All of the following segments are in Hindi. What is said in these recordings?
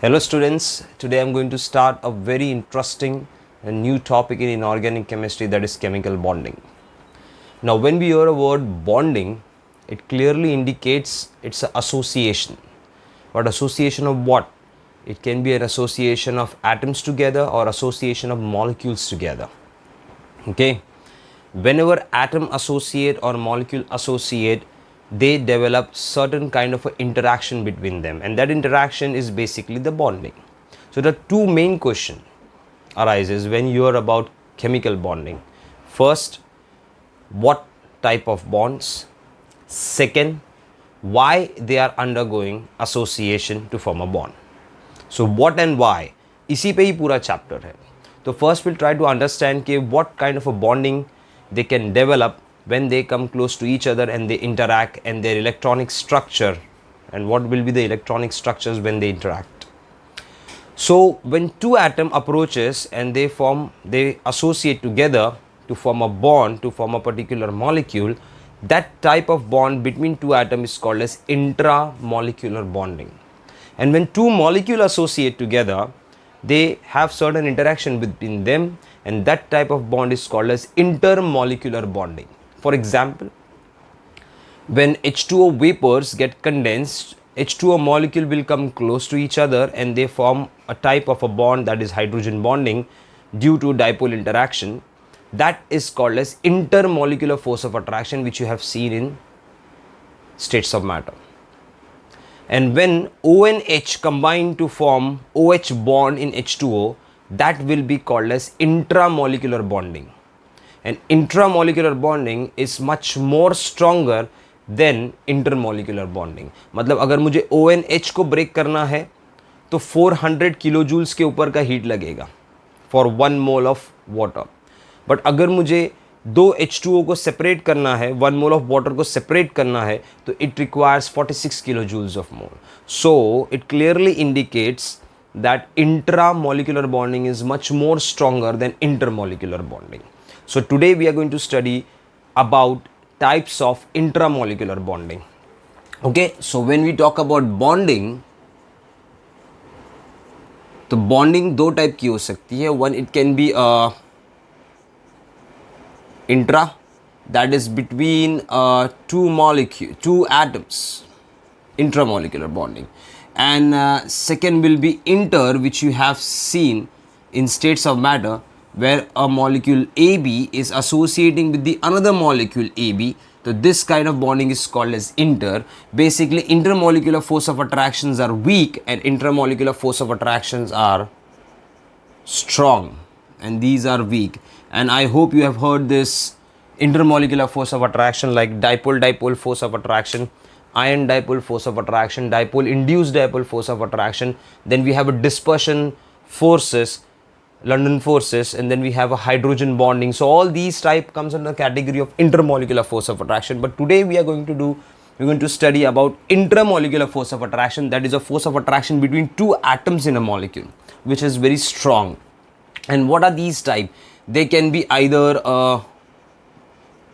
Hello students, today I'm going to start a very interesting and new topic in inorganic chemistry, that is chemical bonding. Now when we hear a word bonding, it clearly indicates it's an association. But association of what? It can be an association of atoms together or association of molecules together. Okay, whenever atom associate or molecule associate, they develop certain kind of a interaction between them, and that interaction is basically the bonding. So the two main question arises when you are about chemical bonding. First, what type of bonds? Second, why they are undergoing association to form a bond. So what and why, इसी पे ही पूरा चैप्टर है. तो first will try to understand कि what kind of a bonding they can develop when they come close to each other and they interact, and their electronic structure, and what will be the electronic structures when they interact. So when two atom approaches and they associate together to form a bond, to form a particular molecule, that type of bond between two atoms is called as intramolecular bonding. And when two molecules associate together, they have certain interaction between them, and that type of bond is called as intermolecular bonding. For example, when H2O vapors get condensed, H2O molecule will come close to each other and they form a type of a bond, that is hydrogen bonding, due to dipole interaction. That is called as intermolecular force of attraction, which you have seen in states of matter. And when O and H combine to form OH bond in H2O, that will be called as intramolecular bonding. And intramolecular bonding is much more stronger than intermolecular bonding. मतलब अगर मुझे ONH को ब्रेक करना है तो 400 किलोजूल्स के ऊपर का हीट लगेगा for 1 mole of water. But अगर मुझे दो H2O को सेपरेट करना है, 1 मोल ऑफ वाटर को सेपरेट करना है, तो it requires 46 kilojoules of mole. So it clearly indicates that intramolecular bonding is much more stronger than intermolecular bonding. So today we are going to study about types of intramolecular bonding. Okay, so when we talk about bonding, तो bonding दो टाइप की हो सकती है. One, it can be intra, that is between two atoms, intramolecular bonding, and second will be inter, which you have seen in states of matter, where a molecule AB is associating with the another molecule AB. So this kind of bonding is called as inter. Basically, intermolecular force of attractions are weak and intramolecular force of attractions are strong, and these are weak. And I hope you have heard this intermolecular force of attraction, like dipole force of attraction, ion dipole force of attraction, dipole induced dipole force of attraction. Then we have a dispersion forces, London forces, and then we have a hydrogen bonding. So all these type comes under the category of intermolecular force of attraction. But today we're going to study about intramolecular force of attraction, that is a force of attraction between two atoms in a molecule, which is very strong. And what are these type? They can be either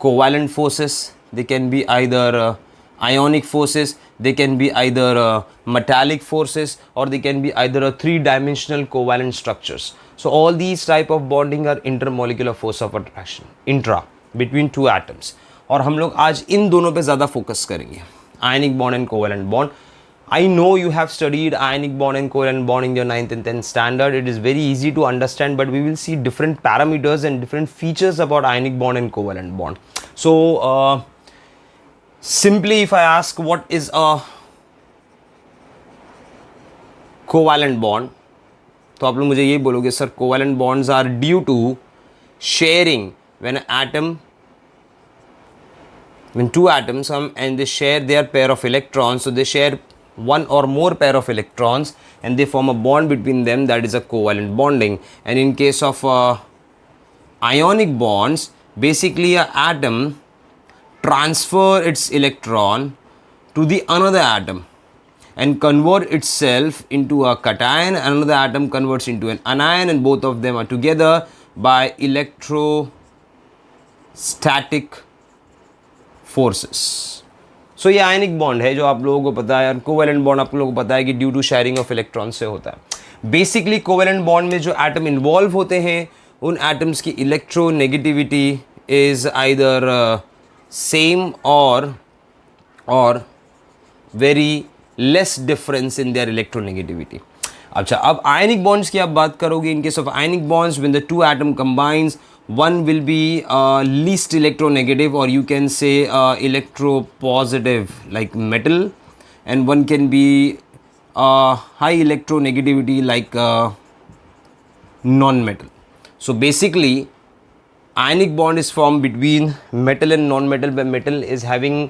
covalent forces, they can be either ionic forces, they can be either metallic forces, or they can be either a three-dimensional covalent structures. So all these type of bonding are intermolecular force of attraction, intra, between two atoms. और हम लोग आज इन दोनों पे ज़्यादा फोकस करेंगे, ionic bond and covalent bond. I know you have studied ionic bond and covalent bond in your 9th and 10th standard. It is very easy to understand, but we will see different parameters and different features about ionic bond and covalent bond. So simply, if I ask what is a covalent bond, तो आप लोग मुझे ये बोलोगे sir covalent bonds are due to sharing when two atoms come and they share their pair of electrons, so they share one or more pair of electrons and they form a bond between them, that is a covalent bonding. And in case of ionic bonds, basically a atom transfer its electron to the another atom and convert itself into a cation, another atom converts into an anion, and both of them are together by electrostatic forces. सो ये आयनिक बॉन्ड है जो आप लोगों को पता है, और कोवेलेंट बॉन्ड आप लोगों को पता है कि due to sharing of electron से होता है। बेसिकली कोवेलेंट बॉन्ड में जो एटम इन्वॉल्व होते हैं उन एटम्स की इलेक्ट्रोनेगेटिविटी इज आइदर सेम और very less difference in their electronegativity. अच्छा, अब आयनिक बॉन्ड्स की आप बात करोगे, इन case of ionic bonds when the two atom combines, one will be least electronegative, or you can say electropositive like metal, and one can be high electronegativity like non-metal. So basically ionic bond is formed between metal and non-metal, where metal is having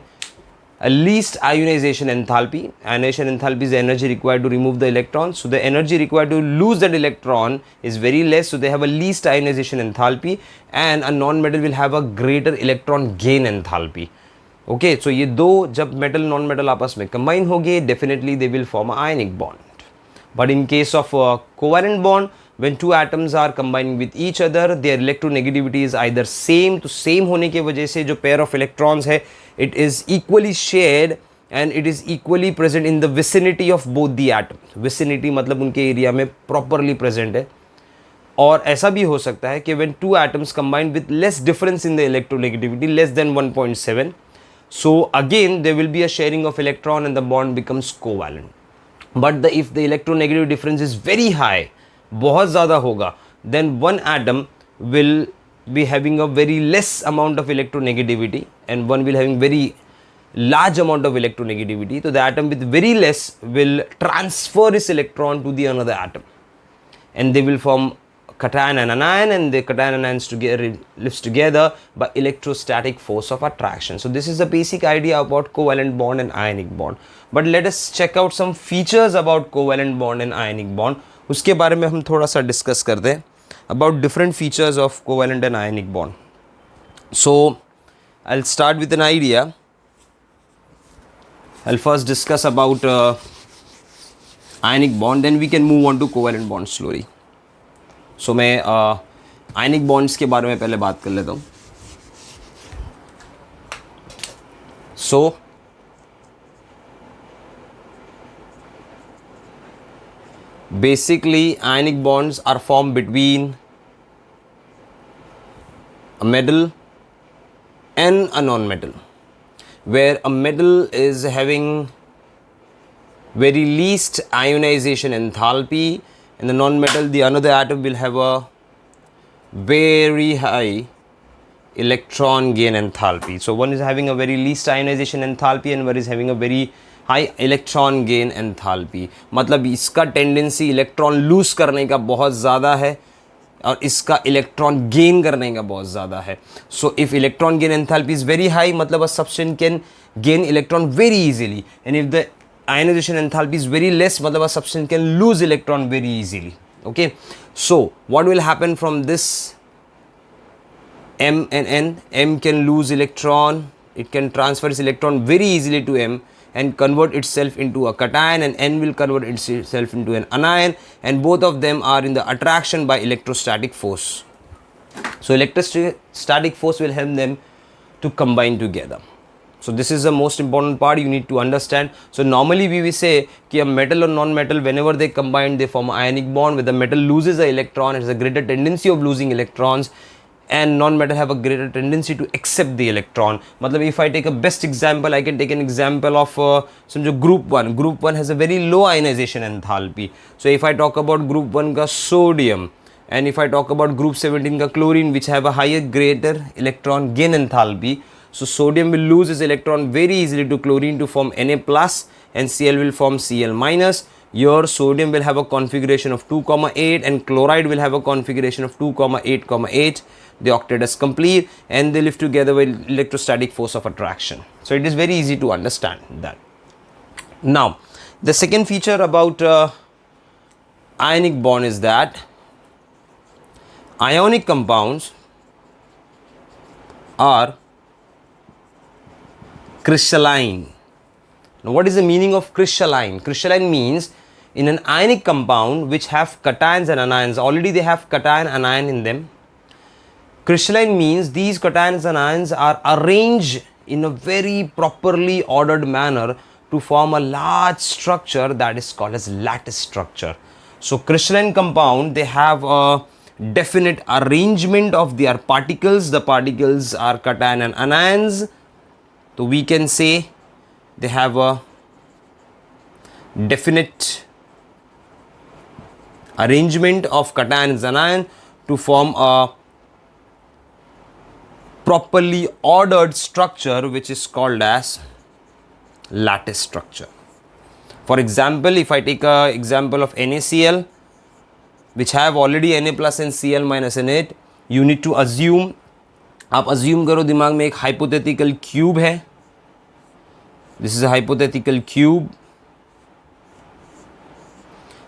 a least ionization enthalpy. Ionization enthalpy is the energy required to remove the electron. So the energy required to lose that electron is very less. So they have a least ionization enthalpy, and a non-metal will have a greater electron gain enthalpy. Okay, so ये दो जब metal non-metal आपस में combine होंगे, definitely they will form a ionic bond. But in case of a covalent bond, when two atoms are combining with each other, their electronegativity is either same, तो same होने की वजह से जो pair of electrons है it is equally shared and it is equally present in the vicinity of both the atoms. Vicinity मतलब उनके एरिया में properly present है। और ऐसा भी हो सकता है कि when two atoms combine with less difference in the electronegativity, less than 1.7, so again there will be a sharing of electron and the bond becomes covalent. But if the electronegative difference is very high, बहुत ज़्यादा होगा, then one atom will be having a very less amount of electronegativity and one will having very large amount of electronegativity. So the atom with very less will transfer its electron to the another atom and they will form cation and anion, and the cation and anions together lives together by electrostatic force of attraction. So this is the basic idea about covalent bond and ionic bond. But let us check out some features about covalent bond and ionic bond. उसके बारे में हम थोड़ा सा डिस्कस करते हैं about different features of covalent and ionic bond. So I'll start with an idea. I'll first discuss about ionic bond, then we can move on to covalent bond slowly. So मैं ionic bonds के बारे में पहले बात कर लेता हूँ. So basically ionic bonds are formed between a metal and a non-metal, where a metal is having very least ionization enthalpy and the non-metal, the another atom will have a very high electron gain enthalpy. So one is having a very least ionization enthalpy and one is having a very high electron gain enthalpy. मतलब इसका टेंडेंसी इलेक्ट्रॉन लूज करने का बहुत ज़्यादा है और इसका इलेक्ट्रॉन गेन करने का बहुत ज़्यादा है. So if electron gain enthalpy is very high, मतलब a substance can gain electron very easily, and if the ionization enthalpy is very less, मतलब a substance can lose electron very easily. Okay, so what will happen from this M and N? M can lose electron, it can transfer its electron very easily to M and convert itself into a cation, and N will convert itself into an anion, and both of them are in the attraction by electrostatic force. So electrostatic force will help them to combine together. So this is the most important part you need to understand. So normally we will say कि a metal or non-metal, whenever they combine they form ionic bond, where the metal loses an electron, it has a greater tendency of losing electrons, and non-metal have a greater tendency to accept the electron. मतलब if I take a best example, I can take an example of समझो group 1. Group 1 has a very low ionization enthalpy. So if I talk about group 1 का sodium, and if I talk about group 17 का chlorine, which have a higher greater electron gain enthalpy, so sodium will lose its electron very easily to chlorine to form Na plus, and Cl will form Cl minus. Your sodium will have a configuration of 2,8 and chloride will have a configuration of 2,8,8. The octet is complete and they live together with electrostatic force of attraction. So it is very easy to understand that. Now the second feature about ionic bond is that ionic compounds are crystalline. Now what is the meaning of crystalline? Crystalline means in an ionic compound which have cations and anions, already they have cation and anion in them. Crystalline means these cations and anions are arranged in a very properly ordered manner to form a large structure that is called as lattice structure. So crystalline compound, they have a definite arrangement of their particles. The particles are cation and anions. So we can say they have a definite arrangement of cations and anions to form a properly ordered structure which is called as lattice structure. For example, if I take an example of NaCl, which have already Na plus and Cl minus in it, you need to assume, आप assume करो दिमाग में एक hypothetical cube है. This is a hypothetical cube.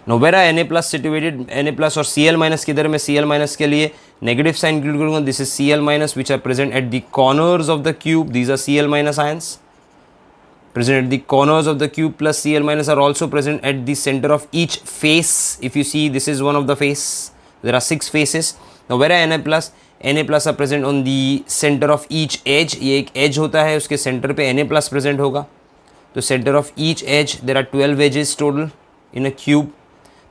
Now where are Na plus situated? Na plus और Cl minus किधर? मैं Cl minus के लिए negative sign include करूँगा. This is Cl minus which are present at the corners of the cube. These are Cl minus ions present at the corners of the cube, plus Cl minus are also present at the center of each face. If you see, this is one of the face. There are 6 faces. Now where are Na plus are present on the center of each edge. ये एक edge होता है, उसके center पे Na plus present होगा. तो center of each edge there are 12 edges total in a cube,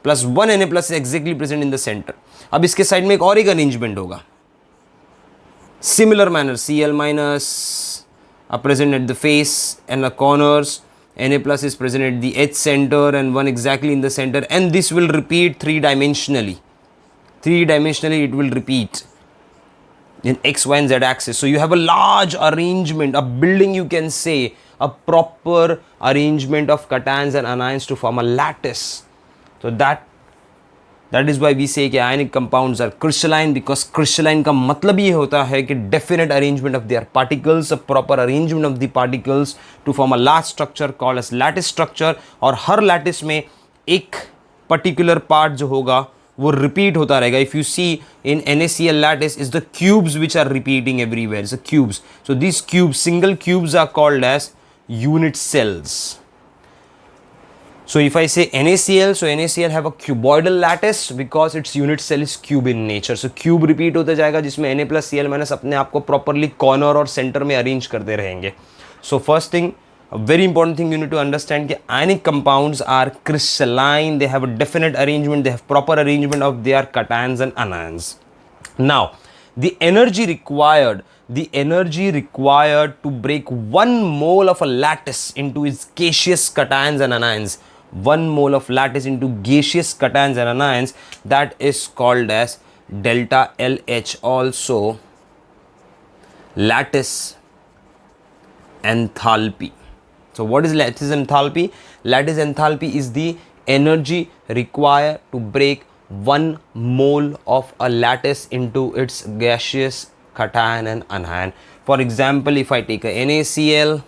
plus 1 Na plus is exactly present in the center. अब इसके side में एक और एक arrangement होगा. Similar manner, Cl minus are present at the face and the corners. Na plus is present at the edge center and 1 exactly in the center, and this will repeat 3-dimensionally. 3-dimensionally it will repeat in x, y and z axis. So you have a large arrangement, a building, you can say, a proper arrangement of cations and anions to form a lattice. So that is why we say कि ionic compounds are crystalline, because crystalline का मतलब ये होता है कि definite arrangement of their particles, a proper arrangement of the particles to form a large structure called as lattice structure. और हर lattice में एक particular part जो होगा वो repeat होता रहेगा. If you see in NaCl lattice is the cubes which are repeating everywhere. So cubes. So these cubes, single cubes are called as unit cells. So if I say NaCl, so NaCl have a cuboidal lattice because its unit cell is cube in nature. So cube repeat होता जाएगा जिसमें Na plus Cl minus अपने आप को properly corner और center में arrange करते रहेंगे. So first thing, a very important thing you need to understand कि ionic compounds are crystalline. They have a definite arrangement. They have proper arrangement of their cations and anions. Now, the energy required to break 1 mole of a lattice into its gaseous cations and anions, 1 mole of lattice into gaseous cations and anions, that is called as delta LH, also lattice enthalpy. So what is lattice enthalpy? Lattice enthalpy is the energy required to break 1 mole of a lattice into its gaseous cation and anion. For example, if I take a NaCl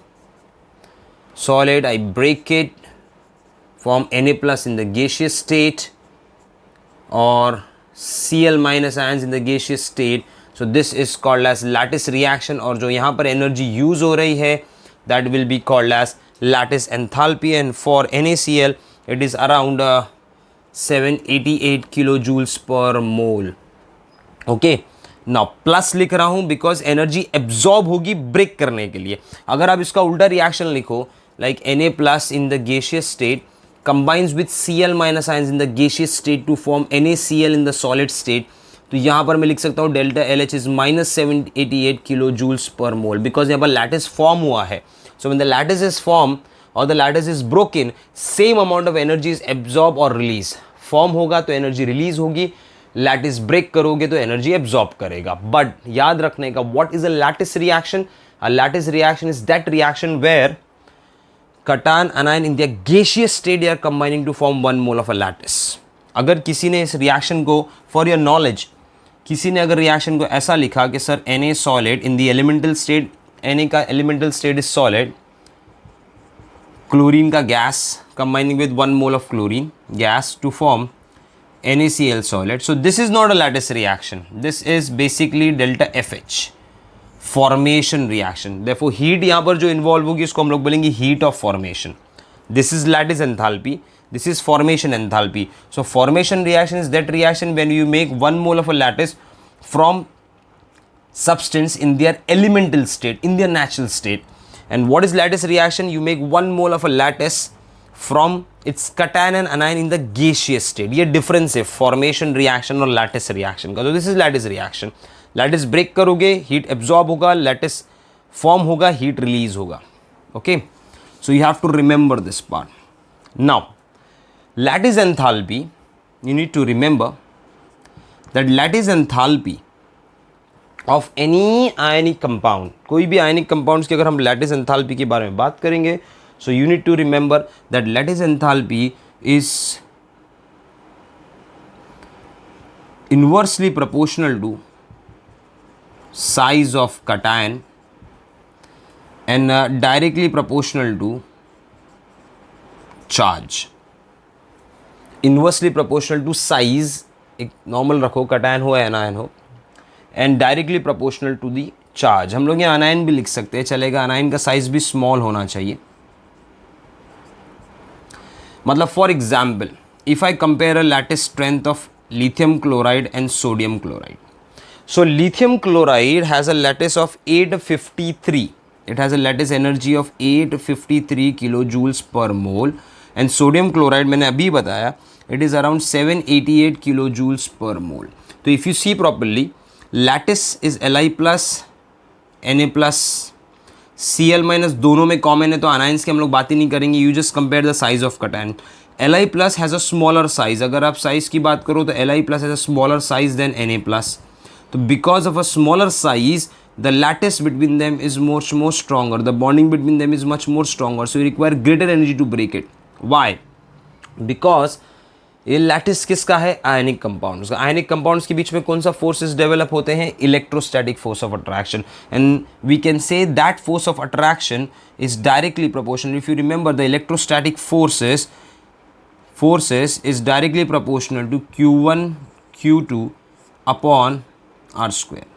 solid, I break it, form Na plus in the gaseous state or Cl minus ions in the gaseous state. So this is called as lattice reaction, और जो यहाँ पर energy use हो रही है, that will be called as lattice enthalpy. And for NaCl it is around 788 kilojoules per mole. Okay. Now plus लिख रहा हूं बिकॉज एनर्जी एब्जॉर्ब होगी ब्रेक करने के लिए. अगर आप इसका उल्टा रिएक्शन लिखो, like Na plus in the gaseous state combines with Cl minus ions in the gaseous state to form NaCl in the solid state, तो यहाँ पर मैं लिख सकता हूँ delta LH is minus 788 kilojoules per mole, because यहाँ पर लैटिस फॉर्म हुआ है. So when the lattice is formed or the lattice is broken, same amount of energy is absorbed or release. Form होगा तो एनर्जी रिलीज होगी, लैटिस ब्रेक करोगे तो एनर्जी एब्जॉर्ब करेगा. बट याद रखने का, what is a lattice reaction? A lattice reaction is that reaction where cation anion in their gaseous state they are combining to form 1 mole of a lattice. अगर किसी ने इस रिएक्शन को, फॉर योर नॉलेज, किसी ने अगर रिएक्शन को ऐसा लिखा कि sir Na solid in the elemental state, Na का elemental state is solid, chlorine का gas combining with 1 mole of chlorine gas to form NaCl solid. So this is not a lattice reaction. This is basically delta FH, formation reaction. Therefore heat यहाँ पर जो involve होगी उसको हम लोग बोलेंगे heat of formation. This is lattice enthalpy. This is formation enthalpy. So formation reaction is that reaction when you make 1 mole of a lattice from substance in their elemental state, in their natural state. And what is lattice reaction? You make 1 mole of a lattice from its cation and anion in the gaseous state. ये difference है formation reaction और lattice reaction का. तो this is lattice reaction. lattice break करोगे, heat absorb होगा, lattice form होगा, heat release होगा. Okay, so you have to remember this part. Now lattice enthalpy, you need to remember that lattice enthalpy of any ionic compound, कोई भी ionic compounds की अगर हम lattice enthalpy के बारे में बात करेंगे, so you need to remember that lattice enthalpy is inversely proportional to size of cation and directly proportional to charge. Inversely proportional to size, एक नॉर्मल रखो, cation हो या anion हो, and directly proportional to the charge. हम लोग यहाँ अनायन भी लिख सकते हैं, चलेगा. अनायन का साइज भी स्मॉल होना चाहिए. मतलब for example if I compare a lattice strength of lithium chloride and sodium chloride. So lithium chloride has a lattice of 853. It has a lattice energy of 853 kilo joules per mole. And sodium chloride मैंने अभी बताया it is around 788 kilo joules per mole. तो if you see properly, lattice is Li plus Na plus Cl minus, दोनों में कॉमन है तो अनाइंस की हम लोग बात ही नहीं करेंगे. You just compare the size of cation. Li plus has a smaller size. अगर आप साइज की बात करो तो Li plus has a smaller size than Na plus. तो because of a smaller size the lattice between them is much more stronger, the bonding between them is much more stronger, so you require greater energy to break it. Why? Because ये लैटिस किसका है? आयनिक कंपाउंड्स का. आयनिक कंपाउंड्स के बीच में कौन सा फोर्सेस डेवलप होते हैं? Electrostatic force of attraction. And we can say that force of attraction is directly proportional. If you remember, the electrostatic forces is directly proportional to Q1 Q2 upon R square.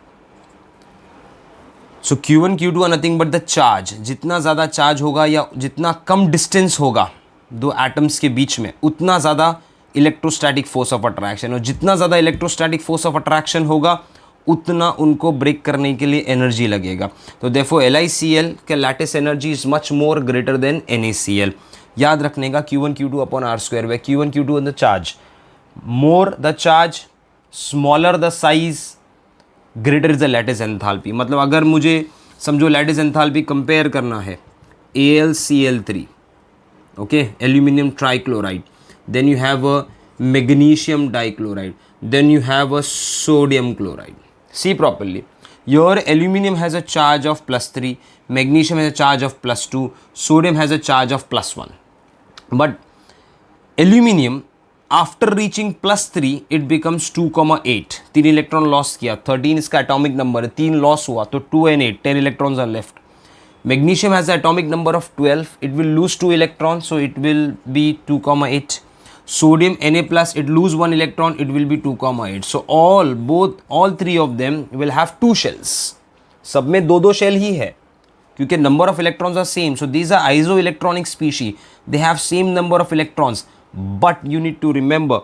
So Q1 Q2 are nothing but the charge. जितना ज़्यादा चार्ज होगा या जितना कम डिस्टेंस होगा दो एटम्स के बीच में, उतना ज़्यादा इलेक्ट्रोस्टैटिक फोर्स ऑफ अट्रैक्शन. और जितना ज़्यादा इलेक्ट्रोस्टैटिक फोर्स ऑफ अट्रैक्शन होगा उतना उनको ब्रेक करने के लिए एनर्जी लगेगा. तो देयरफॉर LiCl के lattice energy is much more greater than NaCl. याद रखने का Q1 Q2 upon R square, way Q1 Q2 the charge, more the charge, smaller the size, greater is the lattice enthalpy. मतलब अगर मुझे समझो लैटिस एंथैल्पी कंपेयर करना है AlCl3, okay, aluminium trichloride, then you have a magnesium dichloride, then you have a sodium chloride. See properly, your aluminum has a charge of +3, magnesium has a charge of +2, sodium has a charge of +1. But aluminum after reaching +3 it becomes 2,8. 3 electron loss किया, 13 इसका एटॉमिक नंबर है, 3 लॉस हुआ तो 2 and 8, 10 electrons are left. Magnesium has an atomic number of 12, it will lose 2 electrons, so it will be 2,8. Sodium Na plus, it lose 1 electron, it will be 2,8. So all three of them will have 2 shells. सब में 2 शेल ही है क्योंकि number of electrons are same. So these are isoelectronic species. They have same number of electrons. But you need to remember,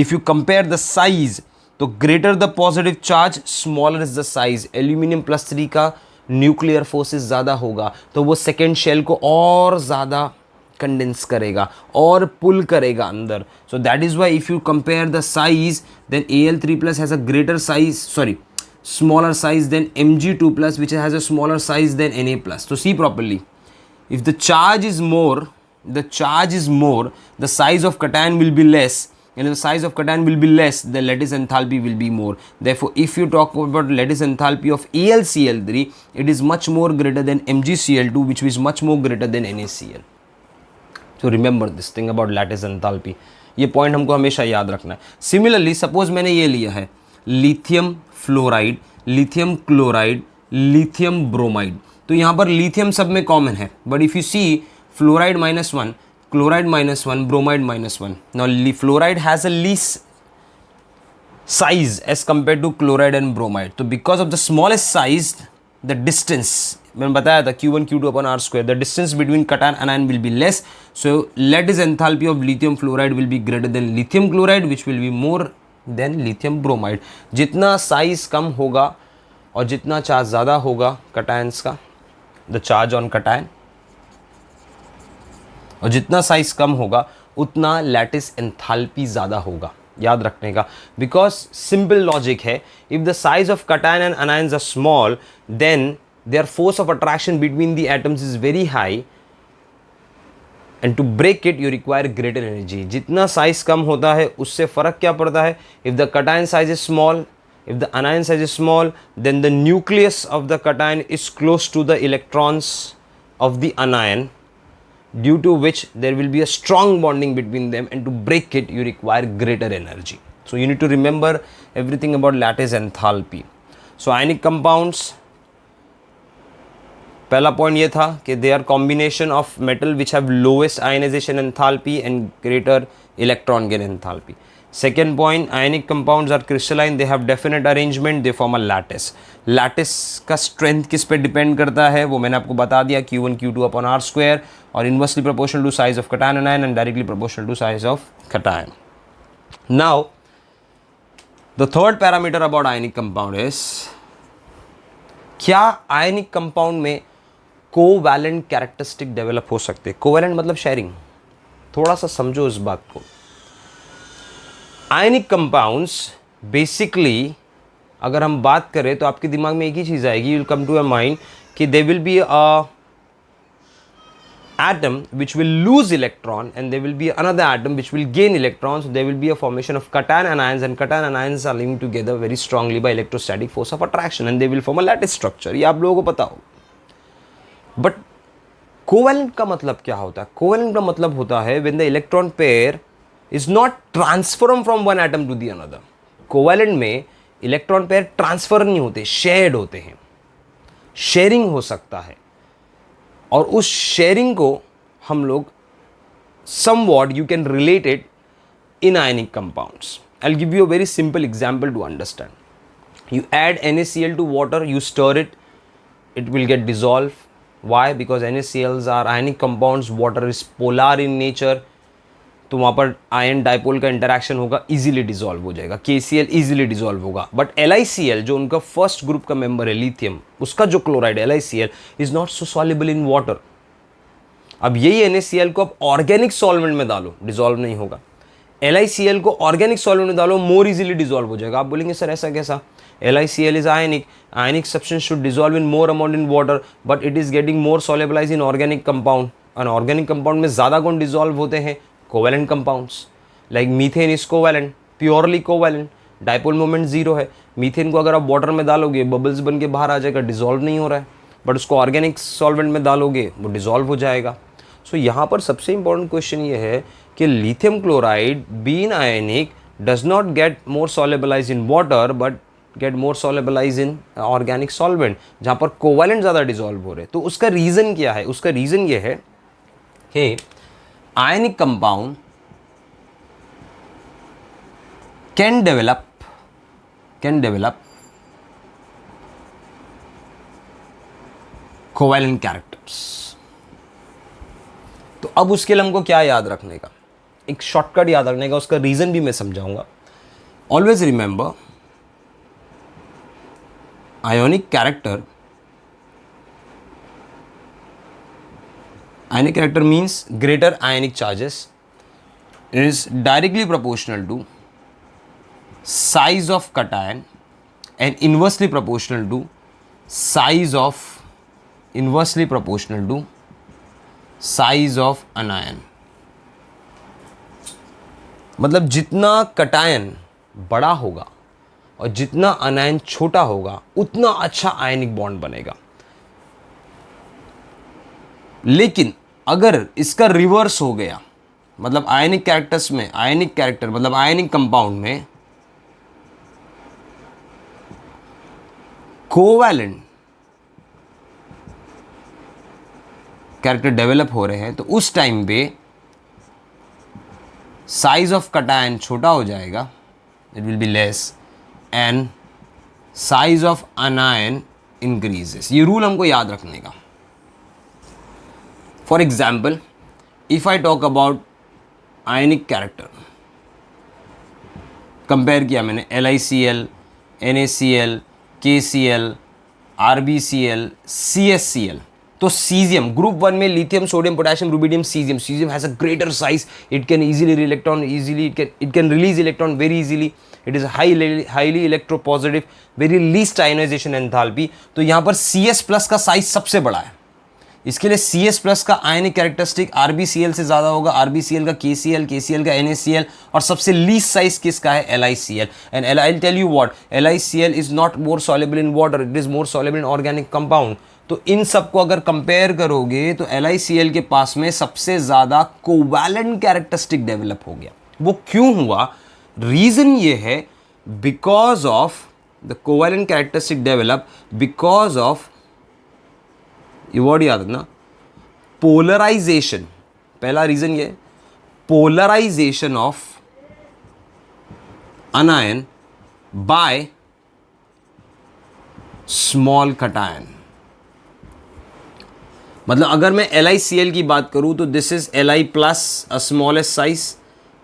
if you compare the size, तो greater the positive charge, smaller is the size. Aluminium +3 का न्यूक्लियर फोर्सेस ज़्यादा होगा तो वो सेकेंड शेल को और ज़्यादा कंडेंस करेगा और पुल करेगा अंदर. So that is why if you compare the size than Al3+ has a greater size, sorry smaller size than Mg2+, which has a smaller size than Na+. So see properly, if the charge is more, the size of cation will be less, and if the size of cation will be less, the lattice enthalpy will be more. Therefore, if you talk about lattice enthalpy of AlCl3, it is much more greater than MgCl2, which is much more greater than NaCl. So remember this thing about lattice enthalpy. ये पॉइंट हमको हमेशा याद रखना है. सिमिलरली सपोज मैंने ये लिया है lithium fluoride, lithium chloride, lithium bromide. तो यहाँ पर लिथियम सब में कॉमन है, but if you see fluoride -1, chloride -1, bromide -1. Now fluoride has a least size as compared to chloride and bromide. So because of the smallest size, the distance, मैंने बताया था Q1 Q2 upon R square, the distance between cation and anion will be less. So lattice enthalpy of lithium fluoride will be greater than lithium chloride, which will be more than lithium bromide. जितना साइज कम होगा और जितना चार्ज ज़्यादा होगा cations का, द चार्ज ऑन कटायन, और जितना साइज कम होगा उतना लैटिस एंथैल्पी ज़्यादा होगा, याद रखने का। बिकॉज सिंपल लॉजिक है, if the size of cation and anions are small then there force of attraction between the atoms is very high and to break it you require greater energy. जितना साइज कम होता है उससे फर्क क्या पड़ता है, if the cation size is small, if the anion size is small, then the nucleus of the cation is close to the electrons of the anion, due to which there will be a strong bonding between them, and to break it you require greater energy. So you need to remember everything about lattice enthalpy. So ionic compounds, पहला पॉइंट ये था कि they are combination of metal which have lowest ionization enthalpy and greater electron gain enthalpy. Second point, ionic compounds are crystalline, they have definite arrangement, they form a lattice. Lattice का strength किस पे depend करता है वो मैंने आपको बता दिया, Q1 Q2 upon R square, और inversely proportional to size of cation anion and directly proportional to size of cation. Now the third parameter about ionic compound is, क्या ionic compound में कोवैलेंट कैरेक्टरिस्टिक डेवलप हो सकते हैं? कोवैलेंट मतलब शेयरिंग, थोड़ा सा समझो इस बात को। आयनिक कंपाउंड्स बेसिकली अगर हम बात करें तो आपके दिमाग में एक ही चीज़ आएगी, you will come to your mind कि they will be a atom which will lose electron and there will be another atom which will gain electrons. So there will be a formation of cation anions, and cation anions are linked together very strongly by electrostatic force of attraction and they will form a lattice structure. ये आप लोगों को पता हो। बट कोवैलेंट का मतलब क्या होता है? कोवैलेंट का मतलब होता है when the electron pair is not transformed from one atom to the another. Covalent में इलेक्ट्रॉन पेयर ट्रांसफर नहीं होते, शेयर्ड होते हैं, शेयरिंग हो सकता है, और उस शेयरिंग को हम लोग somewhat you can relate it in ionic compounds. I'll give you a very simple example to understand. You add NaCl to water, you stir it, it will get dissolved. Why? Because NaCls are ionic compounds, water is polar in nature, तो वहाँ पर आयन डाइपोल का इंटरेक्शन होगा, इजीली डिजॉल्व हो जाएगा। KCl इजीली डिजॉल्व होगा, बट LiCl जो उनका फर्स्ट ग्रुप का मेंबर है लिथियम, उसका जो chloride LiCl is not so soluble in water. अब यही NaCl को आप ऑर्गेनिक सॉल्वेंट में डालो, डिजॉल्व नहीं होगा। LiCl को ऑर्गेनिक सॉल्वेंट में डालो, मोर इजीली डिजॉल्व हो जाएगा। आप बोलेंगे सर ऐसा कैसा? LiCl is ionic. Ionic substance should dissolve in more amount in water, but it is getting more solubilized in organic compound. And organic compound में ज़्यादा कौन डिजॉल्व होते हैं? Covalent compounds, like methane is covalent, purely covalent, dipole moment zero है। मीथेन को अगर आप वाटर में डालोगे बबल्स बन के बाहर आ जाएगा, डिजॉल्व नहीं हो रहा है, बट उसको ऑर्गेनिक सॉल्वेंट में डालोगे वो डिजॉल्व हो जाएगा। सो यहाँ पर सबसे इंपॉर्टेंट क्वेश्चन ये है कि lithium chloride being ionic does not get more solubilized in water but get more solubilized in organic solvent, जहाँ पर कोवैलेंट ज़्यादा डिजॉल्व हो रहे हैं। तो उसका रीज़न क्या है? उसका रीज़न ये है कि ionic compound can develop covalent characters. तो अब उसके लिए हमको क्या याद रखने का? एक शॉर्टकट याद रखने का, उसका रीजन भी मैं समझाऊंगा। Always remember, ionic character means greater ionic charges is directly proportional to size of cation and inversely proportional to size of anion. मतलब जितना कटायन बड़ा होगा और जितना अनायन छोटा होगा उतना अच्छा आयनिक बॉन्ड बनेगा। लेकिन अगर इसका रिवर्स हो गया, मतलब आयनिक कैरेक्टर्स में, आयनिक कैरेक्टर मतलब आयनिक कंपाउंड में कोवैलेंट कैरेक्टर डेवलप हो रहे हैं, तो उस टाइम पे साइज ऑफ कटायन छोटा हो जाएगा, it will be less, and size of अनायन increases. ये रूल हमको याद रखने का। For example, if I talk about ionic character, compare किया मैंने LiCl, NaCl, KCl, RbCl, CsCl, तो सीजियम ग्रुप 1 में lithium, sodium, potassium, rubidium, caesium. Caesium has a greater size. It can easily electron easily, it can release electron very easily. It is highly electropositive, very least ionization enthalpy. तो यहाँ पर CS प्लस का साइज सबसे बड़ा है. इसके लिए CS प्लस का आयनिक कैरेक्टरिस्टिक RbCl से ज़्यादा होगा, RbCl का KCl, KCl का NaCl, और सबसे लीस्ट साइज किसका है? LiCl. And I'll tell you what, LiCl is not more soluble in water, it is more soluble in organic compound. तो इन सब को अगर कंपेयर करोगे तो LiCl के पास में सबसे ज़्यादा कोवैलेंट कैरेक्टरिस्टिक डेवलप हो गया. वो क्यों हुआ? रीज़न ये है, because of the covalent characteristic develop because of, ये वर्ड याद रखना, पोलराइजेशन. पहला रीजन ये, polarisation of anion by small cation. मतलब अगर मैं LiCl की बात करूं तो this is Li plus a smallest size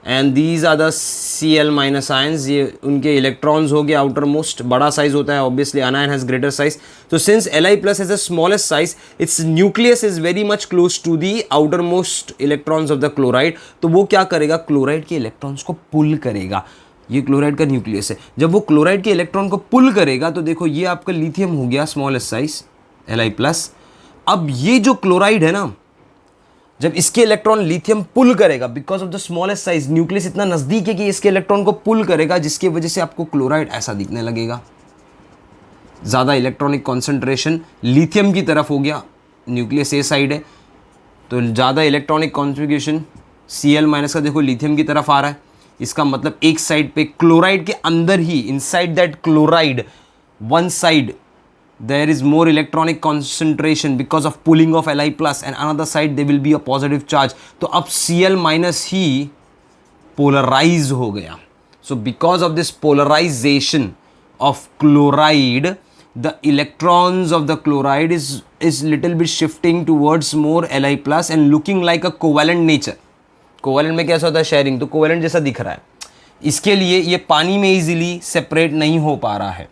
and these are the Cl minus ions. ये उनके इलेक्ट्रॉन्स हो गए आउटर मोस्ट, बड़ा साइज होता है obviously, anion has greater size. तो since Li plus has the smallest size, its nucleus is very much close to the outer most electrons of the chloride. तो वो क्या करेगा? क्लोराइड के इलेक्ट्रॉन्स को पुल करेगा. ये क्लोराइड का न्यूक्लियस है. जब वो क्लोराइड के इलेक्ट्रॉन को पुल करेगा तो देखो ये आपका लिथियम हो गया स्मॉलेस्ट साइज Li प्लस. अब ये जो क्लोराइड है ना, जब इसके इलेक्ट्रॉन लिथियम पुल करेगा because of the smallest size, nucleus इतना नजदीक है कि इसके इलेक्ट्रॉन को पुल करेगा, जिसकी वजह से आपको क्लोराइड ऐसा दिखने लगेगा. ज़्यादा इलेक्ट्रॉनिक कॉन्सेंट्रेशन लिथियम की तरफ हो गया, न्यूक्लियस ए साइड है तो ज़्यादा इलेक्ट्रॉनिक कॉन्फ़िगरेशन Cl माइनस का देखो लिथियम की तरफ आ रहा है. इसका मतलब एक साइड पे क्लोराइड के अंदर ही, inside that chloride, one side there is more electronic concentration because of pulling of Li plus, and another side there will be a positive charge. तो अब Cl minus ही polarize हो गया. So because of this polarization of chloride, the electrons of the chloride is little bit shifting towards more Li plus and looking like a covalent nature. covalent में कैसा होता है? शेयरिंग. तो covalent जैसा दिख रहा है. इसके लिए ये पानी में easily separate नहीं हो पा रहा है.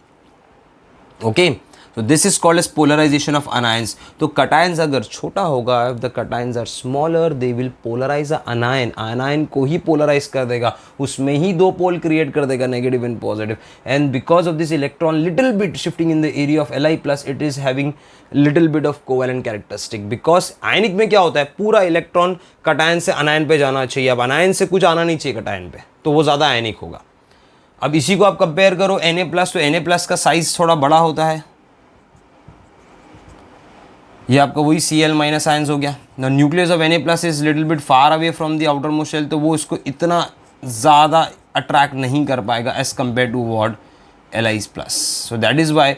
ओके, तो this is called as polarisation of anions. तो कटायंस अगर छोटा होगा, if the cations are smaller, they will polarise a anion. Anion को ही पोलराइज कर देगा, उसमें ही दो पोल क्रिएट कर देगा, negative and positive. And because of this electron little bit shifting in the area of Li plus, it is having little bit of covalent characteristic. Because ionic में क्या होता है, पूरा इलेक्ट्रॉन कटायन से अनायन पे जाना चाहिए. अब अनायन से कुछ आना नहीं चाहिए कटायन पे, तो वो ज़्यादा आयनिक होगा. अब इसी को आप कंपेयर करो Na प्लस, तो Na प्लस का साइज थोड़ा बड़ा होता है. ये आपका वही Cl माइनस आयंस हो गया. The nucleus of Na plus is little bit far away from the outermost shell, तो वो इसको इतना ज़्यादा अट्रैक्ट नहीं कर पाएगा as compare to what Li plus. So that is why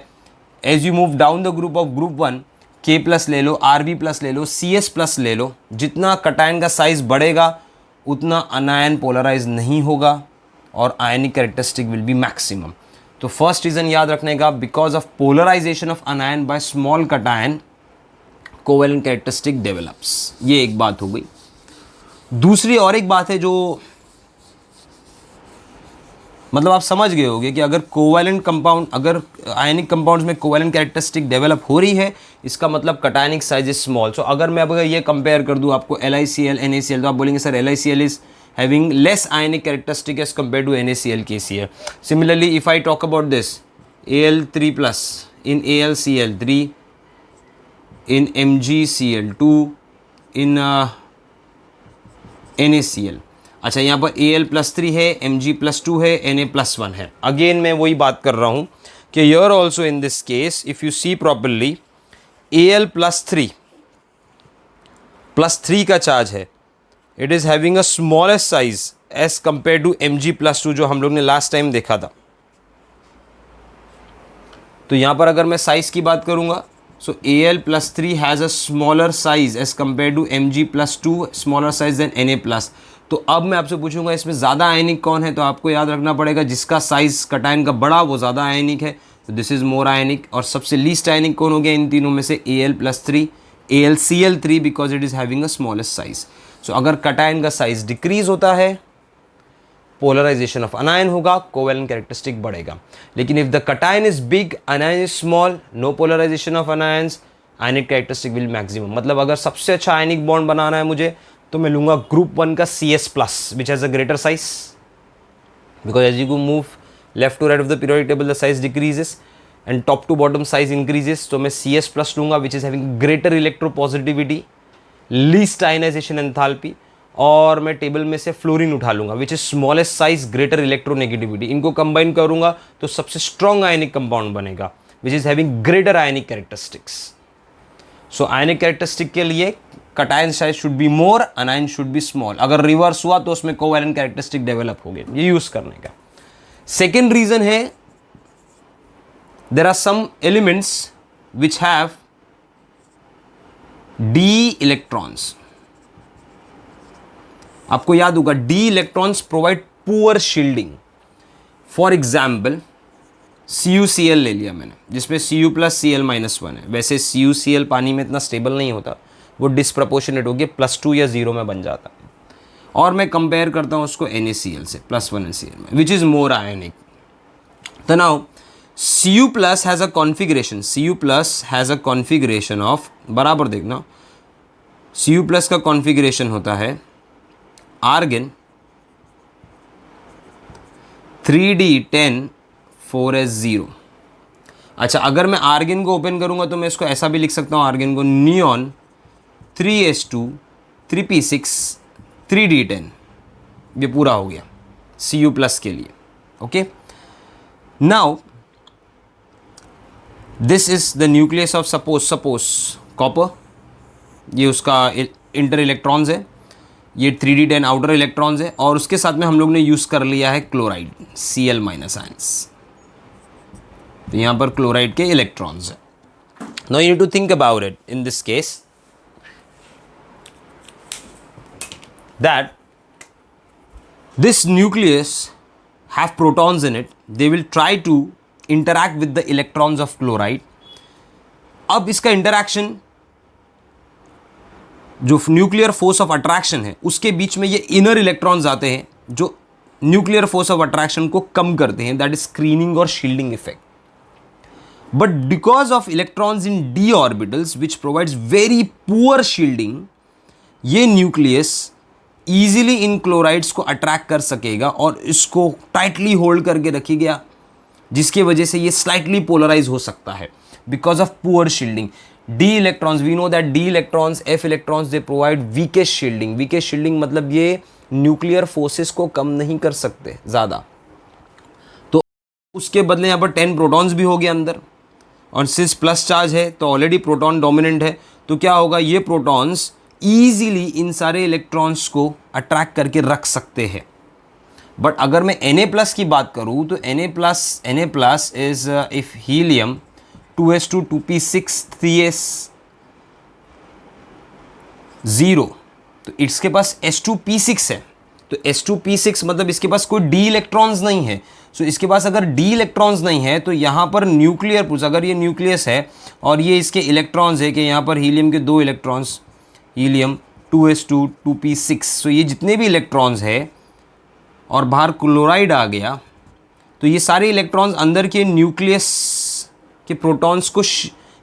as you move down the group of group 1, K plus ले लो, Rb प्लस ले लो, Cs प्लस ले लो, जितना कटायन का साइज बढ़ेगा उतना अनायन पोलराइज नहीं होगा और ionic characteristic will be maximum. तो फर्स्ट रीज़न याद रखने का, because of polarisation of anion by small cation, covalent characteristic develops. ये एक बात हो गई. दूसरी और एक बात है जो मतलब आप समझ गए होंगे कि अगर कोवैलेंट कंपाउंड, अगर आयनिक कंपाउंड्स में कोवैलेंट कैरेक्टरिस्टिक डेवलप हो रही है, इसका मतलब कटायनिक साइज इज स्मॉल. सो अगर मैं अगर ये कंपेयर कर दूं आपको LiCl NaCl, तो आप बोलेंगे sir LiCl is having less ionic characteristic as compared to NaCl KCl. Similarly, if I talk about this Al3 plus in AlCl3, in MgCl2, in NaCl. अच्छा, यहाँ पर Al+3 है, Mg+2 है, Na+1 है. अगेन मैं वही बात कर रहा हूँ कि here also in this case, if you see properly, Al+3 का चार्ज है. It is having a smallest size as compare to Mg+2 जो हम लोग ने लास्ट टाइम देखा था. तो यहाँ पर अगर मैं साइज की बात करूँगा, so Al+3 has a smaller size as compare to Mg+2, smaller size than Na+. तो अब मैं आपसे पूछूंगा इसमें ज़्यादा आयनिक कौन है, तो आपको याद रखना पड़ेगा जिसका साइज कटायन का बड़ा वो ज़्यादा आयनिक है. तो दिस इज़ मोर आयनिक. और सबसे लीस्ट आयनिक कौन हो गया इन तीनों में से? Al+3, AlCl3, because it is having a smallest size. So अगर कटायन का साइज डिक्रीज होता है, पोलराइजेशन ऑफ अनायन होगा, कोवैलेंट कैरेक्टरिस्टिक बढ़ेगा. लेकिन if the cation is big, anion is small, no polarisation of anions, ionic characteristic will maximum. मतलब अगर सबसे अच्छा आयनिक बॉन्ड बनाना है मुझे तो मैं लूंगा ग्रुप 1 का CS+, which has a greater size, because as you move left to right of the periodic table the size decreases and top to bottom size increases. तो मैं CS+ लूंगा which is having greater electropositivity, least ionisation enthalpy, और मैं टेबल में से फ्लोरीन उठा लूंगा which is smallest size greater electronegativity. इनको कंबाइन करूंगा तो सबसे स्ट्रॉन्ग आयनिक कंपाउंड बनेगा which is having greater ionic characteristics. So ionic characteristic के लिए cation size should be more, अनायन should be small. अगर रिवर्स हुआ तो उसमें कोवैलेंट कैरेक्टरिस्टिक डेवलप हो गए, ये यूज करने का। सेकेंड रीजन है there are some elements which have d electrons. आपको याद होगा d electrons provide poor shielding. For example CuCl ले लिया मैंने, जिसमें Cu+Cl-1 है। वैसे CuCl पानी में इतना स्टेबल नहीं होता, वो डिसप्रपोर्शनेट होकर +2 या 0 में बन जाता है। और मैं कंपेयर करता हूँ उसको NaCl से, +1 NaCl में, विच इज़ मोर आयनिक। तो now Cu+ has a configuration, Cu+ has a configuration of, बराबर देखना, Cu+ का कॉन्फिगरेशन होता है आर्गन 3D10 4s0। अच्छा, अगर मैं आर्गन को ओपन करूंगा तो मैं इसको ऐसा भी लिख सकता हूं, आर्गन को नियॉन 3s2 3p6 3d10। ये पूरा हो गया Cu+ के लिए। Okay, now this is the nucleus of suppose copper, ये उसका इंटर इलेक्ट्रॉन्स है, ये 3d10 आउटर इलेक्ट्रॉन्स है, और उसके साथ में हम लोग ने यूज कर लिया है क्लोराइड Cl- आयंस। तो यहां पर क्लोराइड के इलेक्ट्रॉन्स है। Now you need to think about it in this case that this nucleus have protons in it, they will try to interact with the electrons of chloride. अब इसका इंटरैक्शन, जो न्यूक्लियर फोर्स ऑफ अट्रैक्शन है उसके बीच में ये इनर इलेक्ट्रॉन्स आते हैं जो न्यूक्लियर फोर्स ऑफ अट्रैक्शन को कम करते हैं, दैट इज स्क्रीनिंग और shielding effect. But because of electrons in D orbitals which provides very poor shielding, ये न्यूक्लियस इजीली इन क्लोराइड्स को अट्रैक्ट कर सकेगा और इसको टाइटली होल्ड करके रखेगा, जिसकी वजह से ये स्लाइटली पोलराइज हो सकता है because of poor shielding. D electrons, we know that D electrons, F electrons, they provide weakest shielding. weakest shielding मतलब ये न्यूक्लियर फोर्सेस को कम नहीं कर सकते ज़्यादा, तो उसके बदले यहाँ पर 10 प्रोटॉन्स भी हो गए अंदर, और सिंस प्लस चार्ज है तो ऑलरेडी प्रोटॉन डोमिनेंट है, तो क्या होगा, ये प्रोटॉन्स ईजिली इन सारे इलेक्ट्रॉन्स को अट्रैक्ट करके रख सकते हैं। बट अगर मैं Na+ की बात करूँ तो Na+ is if helium 2s2 2p6 3s0, तो इसके पास S2p6 है, तो S2p6 मतलब इसके पास कोई D इलेक्ट्रॉन्स नहीं है। सो इसके पास अगर D इलेक्ट्रॉन्स नहीं है तो यहाँ पर न्यूक्लियर पुल, अगर ये न्यूक्लियस है और ये इसके इलेक्ट्रॉन्स है कि यहाँ पर हीलियम के 2 इलेक्ट्रॉन्स, हीलियम 2s2 2p6, सो ये जितने भी इलेक्ट्रॉन्स है और बाहर क्लोराइड आ गया, तो ये सारे इलेक्ट्रॉन्स अंदर के न्यूक्लियस के प्रोटॉन्स को,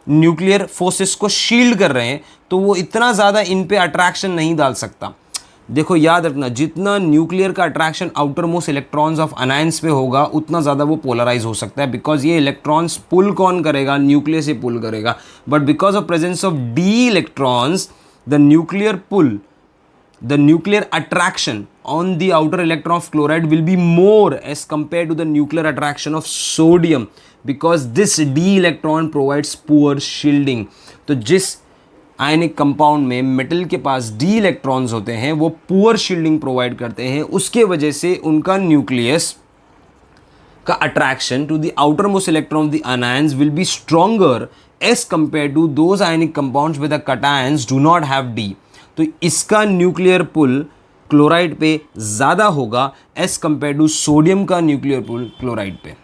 न्यूक्लियर फोर्सेस को शील्ड कर रहे हैं, तो वो इतना ज़्यादा इन पे अट्रैक्शन नहीं डाल सकता। देखो याद रखना, जितना न्यूक्लियर का attraction outer most electrons of anions पे होगा उतना ज़्यादा वो पोलराइज हो सकता है, बिकॉज ये इलेक्ट्रॉन्स पुल कौन करेगा, न्यूक्लियस से पुल करेगा। But because of presence of d electrons, the nuclear pull, the nuclear attraction on the outer electron of chloride will be more as compared to the nuclear attraction of sodium, because this d electron provides poor shielding। तो जिस आयनिक कंपाउंड में मेटल के पास d इलेक्ट्रॉन्स होते हैं वो पुअर शील्डिंग प्रोवाइड करते हैं, उसके वजह से उनका न्यूक्लियस का attraction to the outermost electron of the anions will be stronger as compare to those ionic compounds with the cations do not have d। तो इसका न्यूक्लियर पुल क्लोराइड पे ज़्यादा होगा एज कंपेयर टू सोडियम का न्यूक्लियर पुल क्लोराइड पे।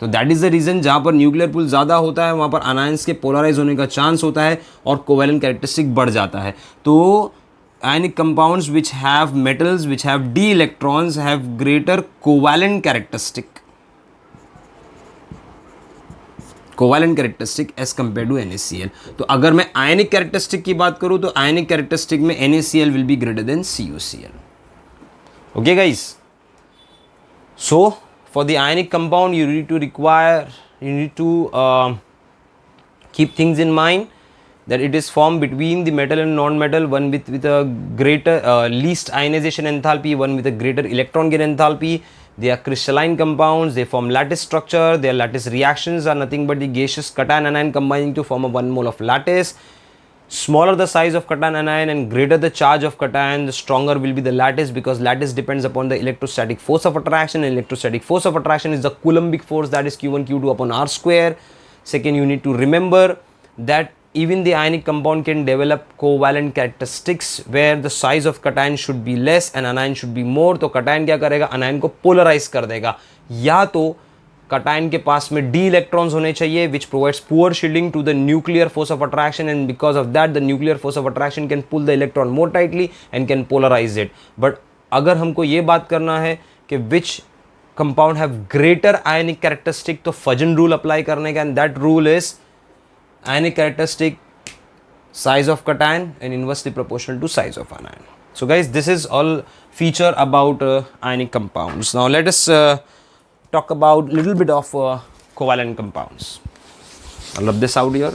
तो दैट इज़ द रीज़न, जहाँ पर न्यूक्लियर पुल ज़्यादा होता है वहाँ पर अनायंस के पोलराइज होने का चांस होता है और कोवैलेंट कैरेक्टरिस्टिक बढ़ जाता है। तो ionic compounds which have metals which have d electrons have greater covalent characteristic. Covalent characteristic as compare to NaCl. तो अगर मैं आयनिक कैरेक्टरिस्टिक की बात करूं तो आयनिक कैरेक्टरिस्टिक में NaCl will be greater then CuCl. Okay guys, so for the ionic compound you need to keep things in mind that it is formed between the metal and non-metal, one with a greater least ionization enthalpy, one with a greater electron gain enthalpy. They are crystalline compounds, they form lattice structure. Their lattice reactions are nothing but the gaseous cation anion combining to form a 1 mole of lattice. Smaller the size of cation anion and greater the charge of cation, the stronger will be the lattice, because lattice depends upon the electrostatic force of attraction, and electrostatic force of attraction is the Coulombic force, that is Q1 Q2 upon R square. Second, you need to remember that even the ionic compound can develop covalent characteristics where the size of cation should be less and anion should be more. तो cation क्या करेगा, anion को polarize कर देगा, या तो cation के पास में d electrons होने चाहिए, which provides poor shielding to the nuclear force of attraction, and because of that the nuclear force of attraction can pull the electron more tightly and can polarize it. But अगर हमको ये बात करना है कि which compound have greater ionic characteristic, तो Fuzgen rule apply करने का, and that rule is ionic characteristic size of cation and inversely proportional to size of anion. So guys, this is all feature about ionic compounds. Now let us talk about little bit of covalent compounds. I'll rub this out here.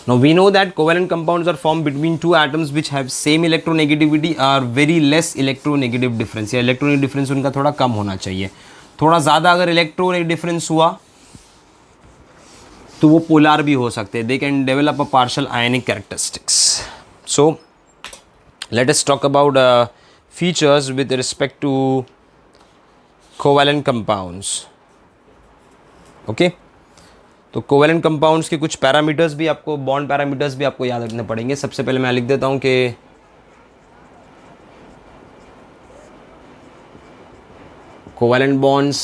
Now we know that covalent compounds are formed between two atoms which have same electronegativity or very less electronegative difference. या electronegative difference उनका थोड़ा कम होना चाहिए. थोड़ा ज़्यादा अगर electronegative difference हुआ तो वो polar भी हो सकते हैं. They can develop a partial ionic characteristics. So let us talk about features with respect to covalent compounds. Okay. तो कोवेलेंट कंपाउंड्स के कुछ पैरामीटर्स भी आपको, बॉन्ड पैरामीटर्स भी आपको याद रखने पड़ेंगे. सबसे पहले मैं लिख देता हूं कि covalent bonds,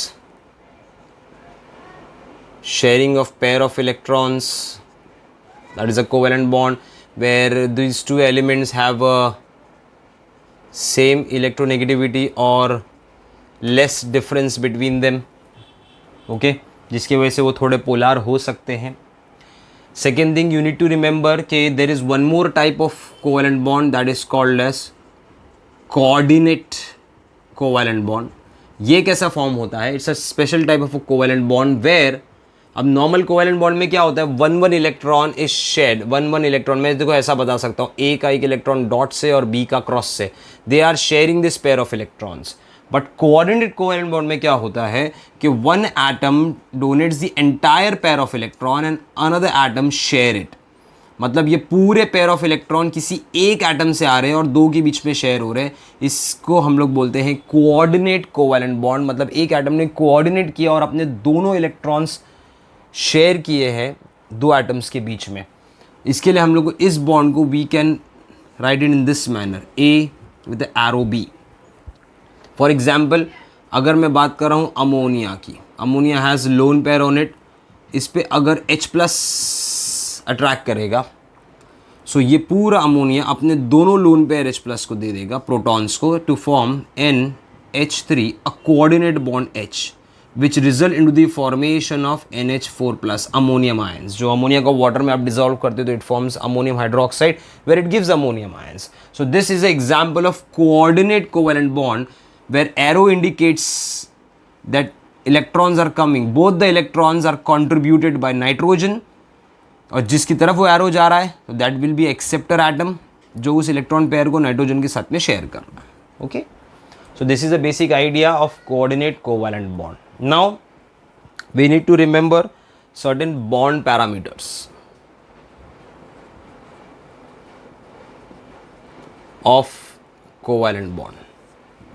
sharing of pair of electrons, that is a covalent bond where these two elements have a same electronegativity और less difference between them. Okay, जिसकी वजह से वो थोड़े पोलार हो सकते हैं. Second thing you need to remember कि there is one more type of covalent bond that is called as coordinate covalent bond. ये कैसा फॉर्म होता है? It's a special type of covalent bond where, अब नॉर्मल कोवेलेंट बॉन्ड में क्या होता है, one electron is shared. One electron, मैं देखो ऐसा बता सकता हूँ, ए का एक इलेक्ट्रॉन डॉट से और बी का क्रॉस से, they are sharing this pair of electrons. But coordinate covalent bond में क्या होता है कि one atom donates the entire pair of electron and another atom share it. मतलब ये पूरे पेयर ऑफ इलेक्ट्रॉन किसी एक एटम से आ रहे हैं और दो के बीच में शेयर हो रहे हैं. इसको हम लोग बोलते हैं कोऑर्डिनेट कोवेलेंट बॉन्ड. मतलब एक एटम ने कोऑर्डिनेट किया और अपने दोनों इलेक्ट्रॉन्स शेयर किए हैं दो एटम्स के बीच में. इसके लिए हम लोग को इस बॉन्ड को we can write in this manner, A with the arrow B. For example, अगर मैं बात कर रहा हूँ अमोनिया की, ammonia has lone pair on it. इस पर अगर H+ अट्रैक्ट करेगा, सो ये पूरा अमोनिया अपने दोनों लोन पेयर H+ को दे देगा, प्रोटॉन्स को, to form NH3, a coordinate bond H, which result in to the formation of NH4+ ammonium ions. जो अमोनिया को वाटर में आप डिजॉल्व करते हो तो it forms ammonium hydroxide where it gives ammonium ions. So this is a example of coordinate covalent bond where arrow indicates that electrons are coming, both the electrons are contributed by nitrogen, और जिसकी तरफ वो एरो जा रहा है तो that will be acceptor atom, जो उस इलेक्ट्रॉन पेयर को नाइट्रोजन के साथ में शेयर कर रहा है. Okay, so this is a basic idea of coordinate covalent bond. Now we need to remember certain bond parameters of covalent bond.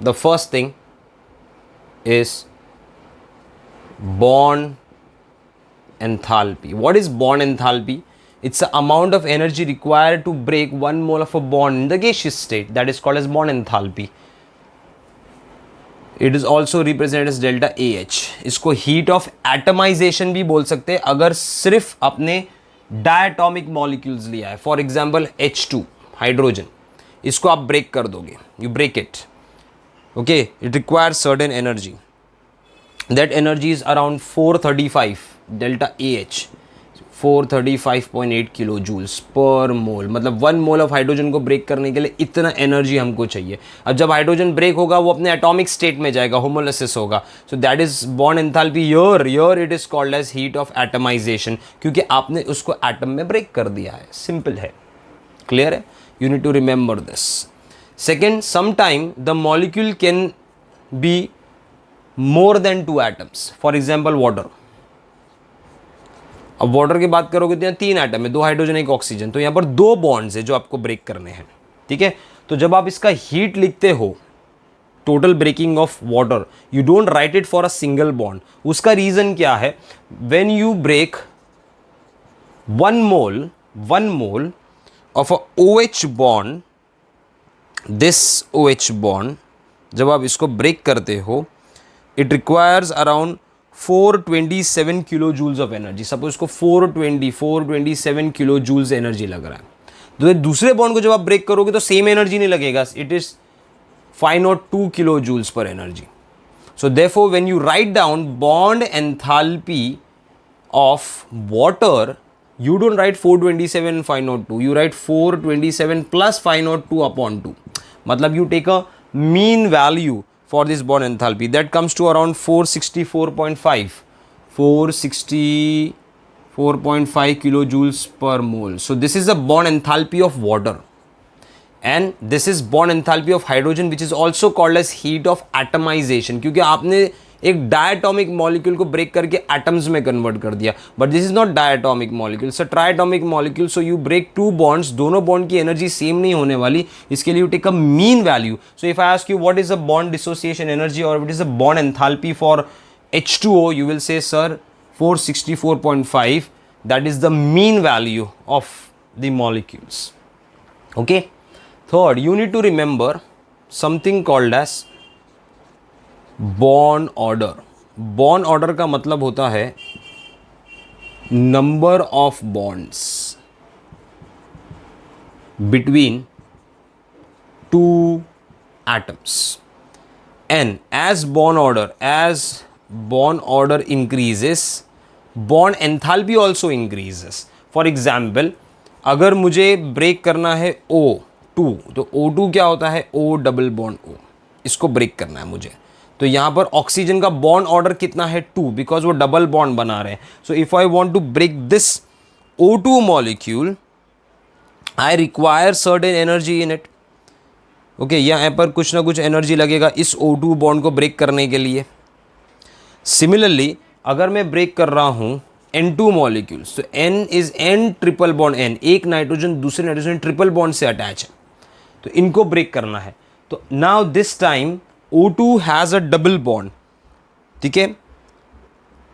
The first thing is bond enthalpy. What is bond enthalpy? It's the amount of energy required to break one mole of a bond in the gaseous state. That is called as bond enthalpy. It is also represented as delta AH. इसको heat of atomization भी बोल सकते हैं. अगर सिर्फ अपने डायटॉमिक मॉलिक्यूल्स लिया है, फॉर एग्जाम्पल H2 हाइड्रोजन, इसको आप ब्रेक कर दोगे, you break it, okay, it requires certain energy, that energy is around 435 delta AH, 435.8 kilo joules per mole, मतलब 1 मोल ऑफ हाइड्रोजन को ब्रेक करने के लिए इतना एनर्जी हमको चाहिए। अब जब हाइड्रोजन ब्रेक होगा वो अपने एटॉमिक स्टेट में जाएगा, होमोलिसिस होगा, so that is bond enthalpy, your it is called as heat of atomisation, क्योंकि आपने उसको एटम में ब्रेक कर दिया है, सिंपल है, क्लियर है, you need to remember this. Second, sometime the molecule can be more than 2 atoms, for example water. अब वाटर की बात करोगे तो यहाँ 3 एटम है, 2 हाइड्रोजन 1 ऑक्सीजन, तो यहाँ पर 2 बॉन्ड्स है जो आपको ब्रेक करने हैं, ठीक है। तो जब आप इसका हीट लिखते हो, total breaking of water, you don't write it for a single bond. उसका रीजन क्या है, when you break 1 mole of a OH bond, this OH bond जब आप इसको ब्रेक करते हो, it requires around 427 kilo joules of energy. Suppose इसको 427 किलो जूल्स एनर्जी लग रहा है, तो दूसरे बॉन्ड को जब आप ब्रेक करोगे तो सेम एनर्जी नहीं लगेगा, it is 502 kilo joules per energy. So therefore when you write down bond enthalpy of water, you don't write 427 and 502, you write 427 plus 502 upon 2, मतलब you take a mean value for this bond enthalpy, that comes to around 464.5 kilojoules per mole. So this is the bond enthalpy of water, and this is bond enthalpy of hydrogen, which is also called as heat of atomization, क्योंकि आपने एक डायटॉमिक मॉलिक्यूल को ब्रेक करके एटम्स में कन्वर्ट कर दिया, but this is not diatomic molecule, so triatomic molecule, so you break 2 bonds, दोनों बॉन्ड की एनर्जी सेम नहीं होने वाली, इसके लिए you take a mean value. So if I ask you what is a bond dissociation energy और what is a bond enthalpy for H2O, you will say sir 464.5, that is the mean value of the molecules, okay. Third, you need to remember something called as bond order. Bond order का मतलब होता है number of bonds between 2 atoms, and as bond order increases, bond enthalpy also increases. For example, अगर मुझे ब्रेक करना है O2, तो O2 क्या होता है, O डबल बॉन्ड O, इसको ब्रेक करना है मुझे, तो यहां पर ऑक्सीजन का बॉन्ड ऑर्डर कितना है 2, बिकॉज वो डबल बॉन्ड बना रहे हैं। So if I want to break this O2 molecule, I require certain energy in it, okay, यहां पर कुछ ना कुछ एनर्जी लगेगा इस O2 बॉन्ड को ब्रेक करने के लिए। सिमिलरली अगर मैं ब्रेक कर रहा हूं N2 मॉलिक्यूल्स, तो N is N triple bond N, एक नाइट्रोजन दूसरे नाइट्रोजन ट्रिपल बॉन्ड से अटैच है, तो इनको ब्रेक करना है। तो now this time O2 has a double bond, ठीक है,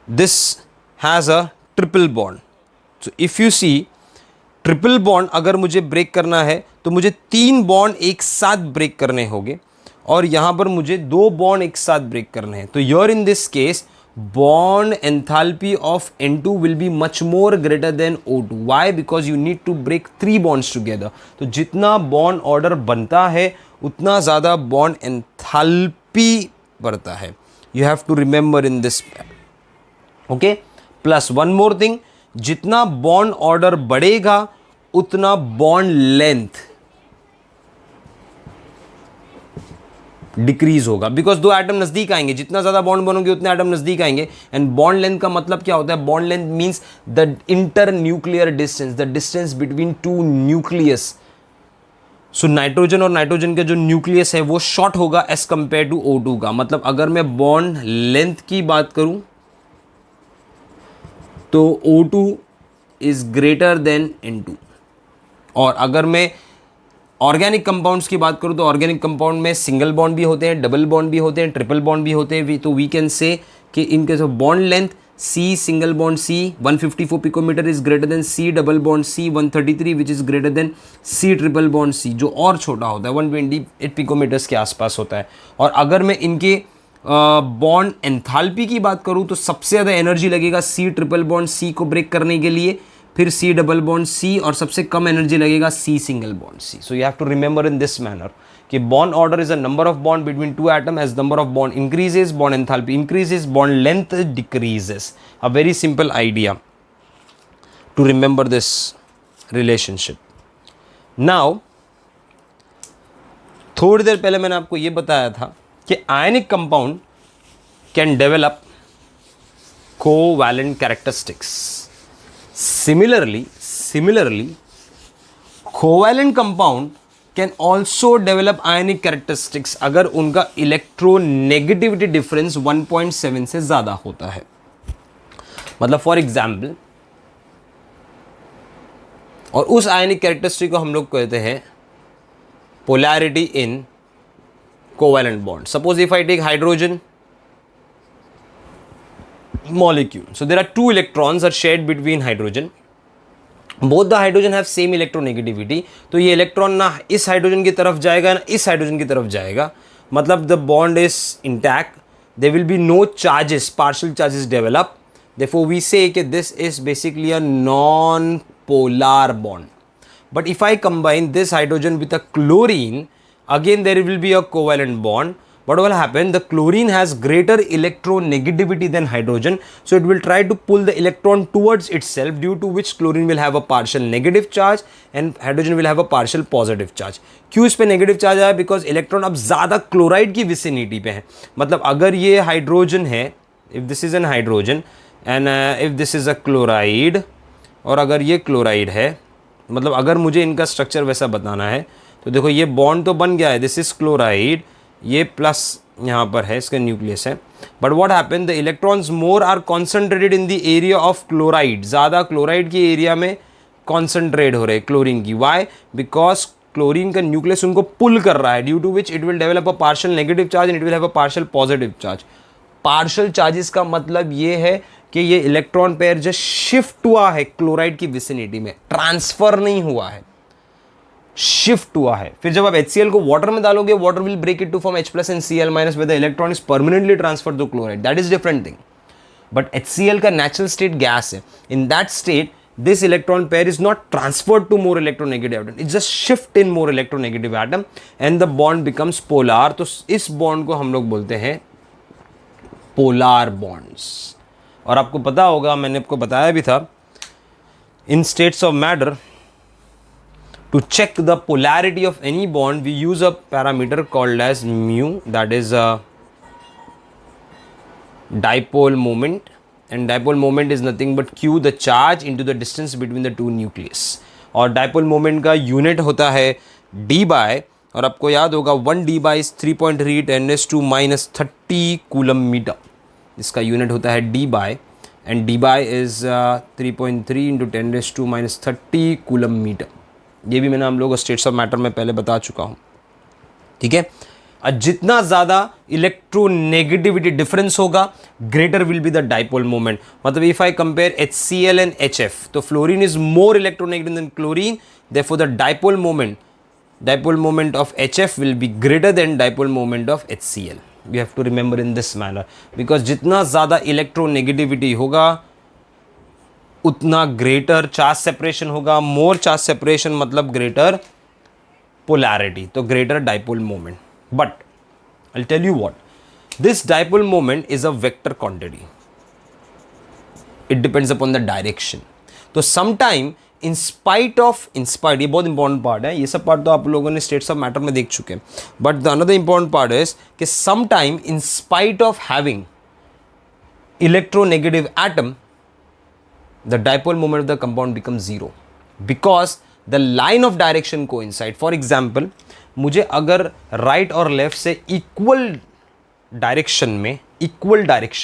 this has a triple bond. So if you see triple bond अगर मुझे ब्रेक करना है तो मुझे 3 बॉन्ड एक साथ ब्रेक करने होंगे, और यहां पर मुझे 2 बॉन्ड एक साथ ब्रेक करने हैं। तो yeah in this case bond enthalpy of N2 will be much more greater than O2. Why? Because you need to break 3 bonds together. तो जितना bond order बनता है उतना ज़्यादा bond enthalpy बढ़ता है. You have to remember in this. Okay? Plus one more thing, जितना bond order बढ़ेगा उतना bond length डिक्रीज होगा, बिकॉज 2 एटम नजदीक आएंगे, जितना ज्यादा बॉन्ड बनोगे उतने एटम नजदीक आएंगे. एंड बॉन्ड लेंथ का मतलब क्या होता है? Bond length means the inter nuclear distance, the distance between 2 nucleus. So nitrogen और नाइट्रोजन का जो न्यूक्लियस है वो शॉर्ट होगा एज कंपेयर टू O2 का. मतलब अगर मैं बॉन्ड लेंथ की बात करूं तो O2 is greater then N2. और अगर मैं ऑर्गेनिक कंपाउंड्स की बात करूं तो ऑर्गेनिक कंपाउंड में सिंगल बॉन्ड भी होते हैं, डबल बॉन्ड भी होते हैं, ट्रिपल बॉन्ड भी होते हैं. तो वी कैन से कि इनके जो bond length C single bond C 154 picometre is greater than C double bond C 133 which is greater than C triple bond C, जो और छोटा होता है 128 पिकोमीटर्स के आसपास होता है. और अगर मैं इनके बॉन्ड एंथैल्पी की बात करूं तो सबसे ज़्यादा एनर्जी लगेगा C ट्रिपल बॉन्ड C को ब्रेक करने के लिए, फिर C डबल बॉन्ड C और सबसे कम एनर्जी लगेगा C single bond C. So you have to remember in this manner कि bond order is a number of bond between two atoms. As number of bond increases, bond enthalpy increases, bond length decreases. A very simple idea to remember this relationship. Now थोड़ी देर पहले मैंने आपको ये बताया था कि ionic compound can develop covalent characteristics. Similarly, covalent compound can also develop ionic characteristics अगर उनका इलेक्ट्रोनेगेटिविटी डिफरेंस 1.7 से ज़्यादा होता है. मतलब फॉर एग्जाम्पल, और उस आयनिक कैरेक्टरिस्टिक को हम लोग कहते हैं polarity in covalent bond. Suppose if I take hydrogen molecule. So there are two electrons are shared between hydrogen. Both the hydrogen have same electronegativity. तो ये इलेक्ट्रॉन ना इस हाइड्रोजन की तरफ जाएगा ना इस हाइड्रोजन की तरफ जाएगा. मतलब the bond is intact. There will be no charges, partial charges develop. Therefore we say कि this is basically a non-polar bond. But if I combine this hydrogen with a chlorine, again there will be a covalent bond. What will happen? The chlorine has greater electronegativity than hydrogen, so it will try to pull the electron towards itself, due to which chlorine will have a partial negative charge and hydrogen will have a partial positive charge. क्यों इस पे नेगेटिव चार्ज आया? बिकॉज इलेक्ट्रॉन अब ज़्यादा क्लोराइड की विसिनिटी पे है. मतलब अगर ये हाइड्रोजन है, if this is an hydrogen and if this is a chloride, और अगर ये क्लोराइड है, मतलब अगर मुझे इनका स्ट्रक्चर वैसा बताना है तो देखो ये बॉन्ड तो बन गया है, दिस इज क्लोराइड, ये प्लस यहाँ पर है, इसका न्यूक्लियस है. But what happen, the electrons more are concentrated in the area of chloride. ज़्यादा क्लोराइड की एरिया में कॉन्सेंट्रेट हो रहे हैं क्लोरीन की. वाई? बिकॉज क्लोरीन का न्यूक्लियस उनको पुल कर रहा है, due to which it will develop a partial negative charge and it will have a partial positive charge. Partial charges का मतलब ये है कि ये इलेक्ट्रॉन पेयर जो शिफ्ट हुआ है क्लोराइड की विसिनिटी में, ट्रांसफर नहीं हुआ है, शिफ्ट हुआ है. फिर जब आप HCl को वाटर में डालोगे, water will break it to form H plus and Cl minus, with the electron is permanently transferred to chloride. That is different thing. But HCl का नेचुरल स्टेट गैस है. In that state this electron pair is not transferred to more electronegative atom, it just shift in more electronegative atom and the bond becomes polar. तो इस bond को हम लोग बोलते हैं polar bonds. और आपको पता होगा, मैंने आपको बताया भी था, in states of matter, to check the polarity of any bond we use a parameter called as mu, that is a dipole moment, and dipole moment is nothing but q, the charge into the distance between the two nucleus. और dipole moment का unit होता है d by, और आपको याद होगा 1 d by is 3.3 10⁻³ coulomb metre. इसका यूनिट होता है d by, and d by is 3.3 × 10⁻³ coulomb metre. ये भी मैंने हम लोग स्टेट्स ऑफ मैटर में पहले बता चुका हूँ. ठीक है. जितना ज़्यादा इलेक्ट्रोनेगेटिविटी डिफरेंस होगा, greater will be the dipole moment. मतलब if I compare HCl and HF, तो fluorine is more electronegative than chlorine, therefore the dipole moment of HF will be greater than dipole moment of HCl. You have to remember in this manner, because जितना ज़्यादा इलेक्ट्रोनेगेटिविटी होगा उतना ग्रेटर चार्ज सेपरेशन होगा. मोर चार्ज सेपरेशन मतलब ग्रेटर पोलैरिटी, तो greater dipole moment. But I'll tell you what, this dipole moment is a vector quantity. It depends upon the direction. तो sometime in spite ये बहुत important part है. ये सब part तो आप लोगों ने states of matter में देख चुके हैं. But the another important part is कि sometime in spite of having electronegative atom, the dipole moment of the compound becomes 0 because the line of direction coincide. For example, मुझे अगर राइट और लेफ्ट से इक्वल डायरेक्शन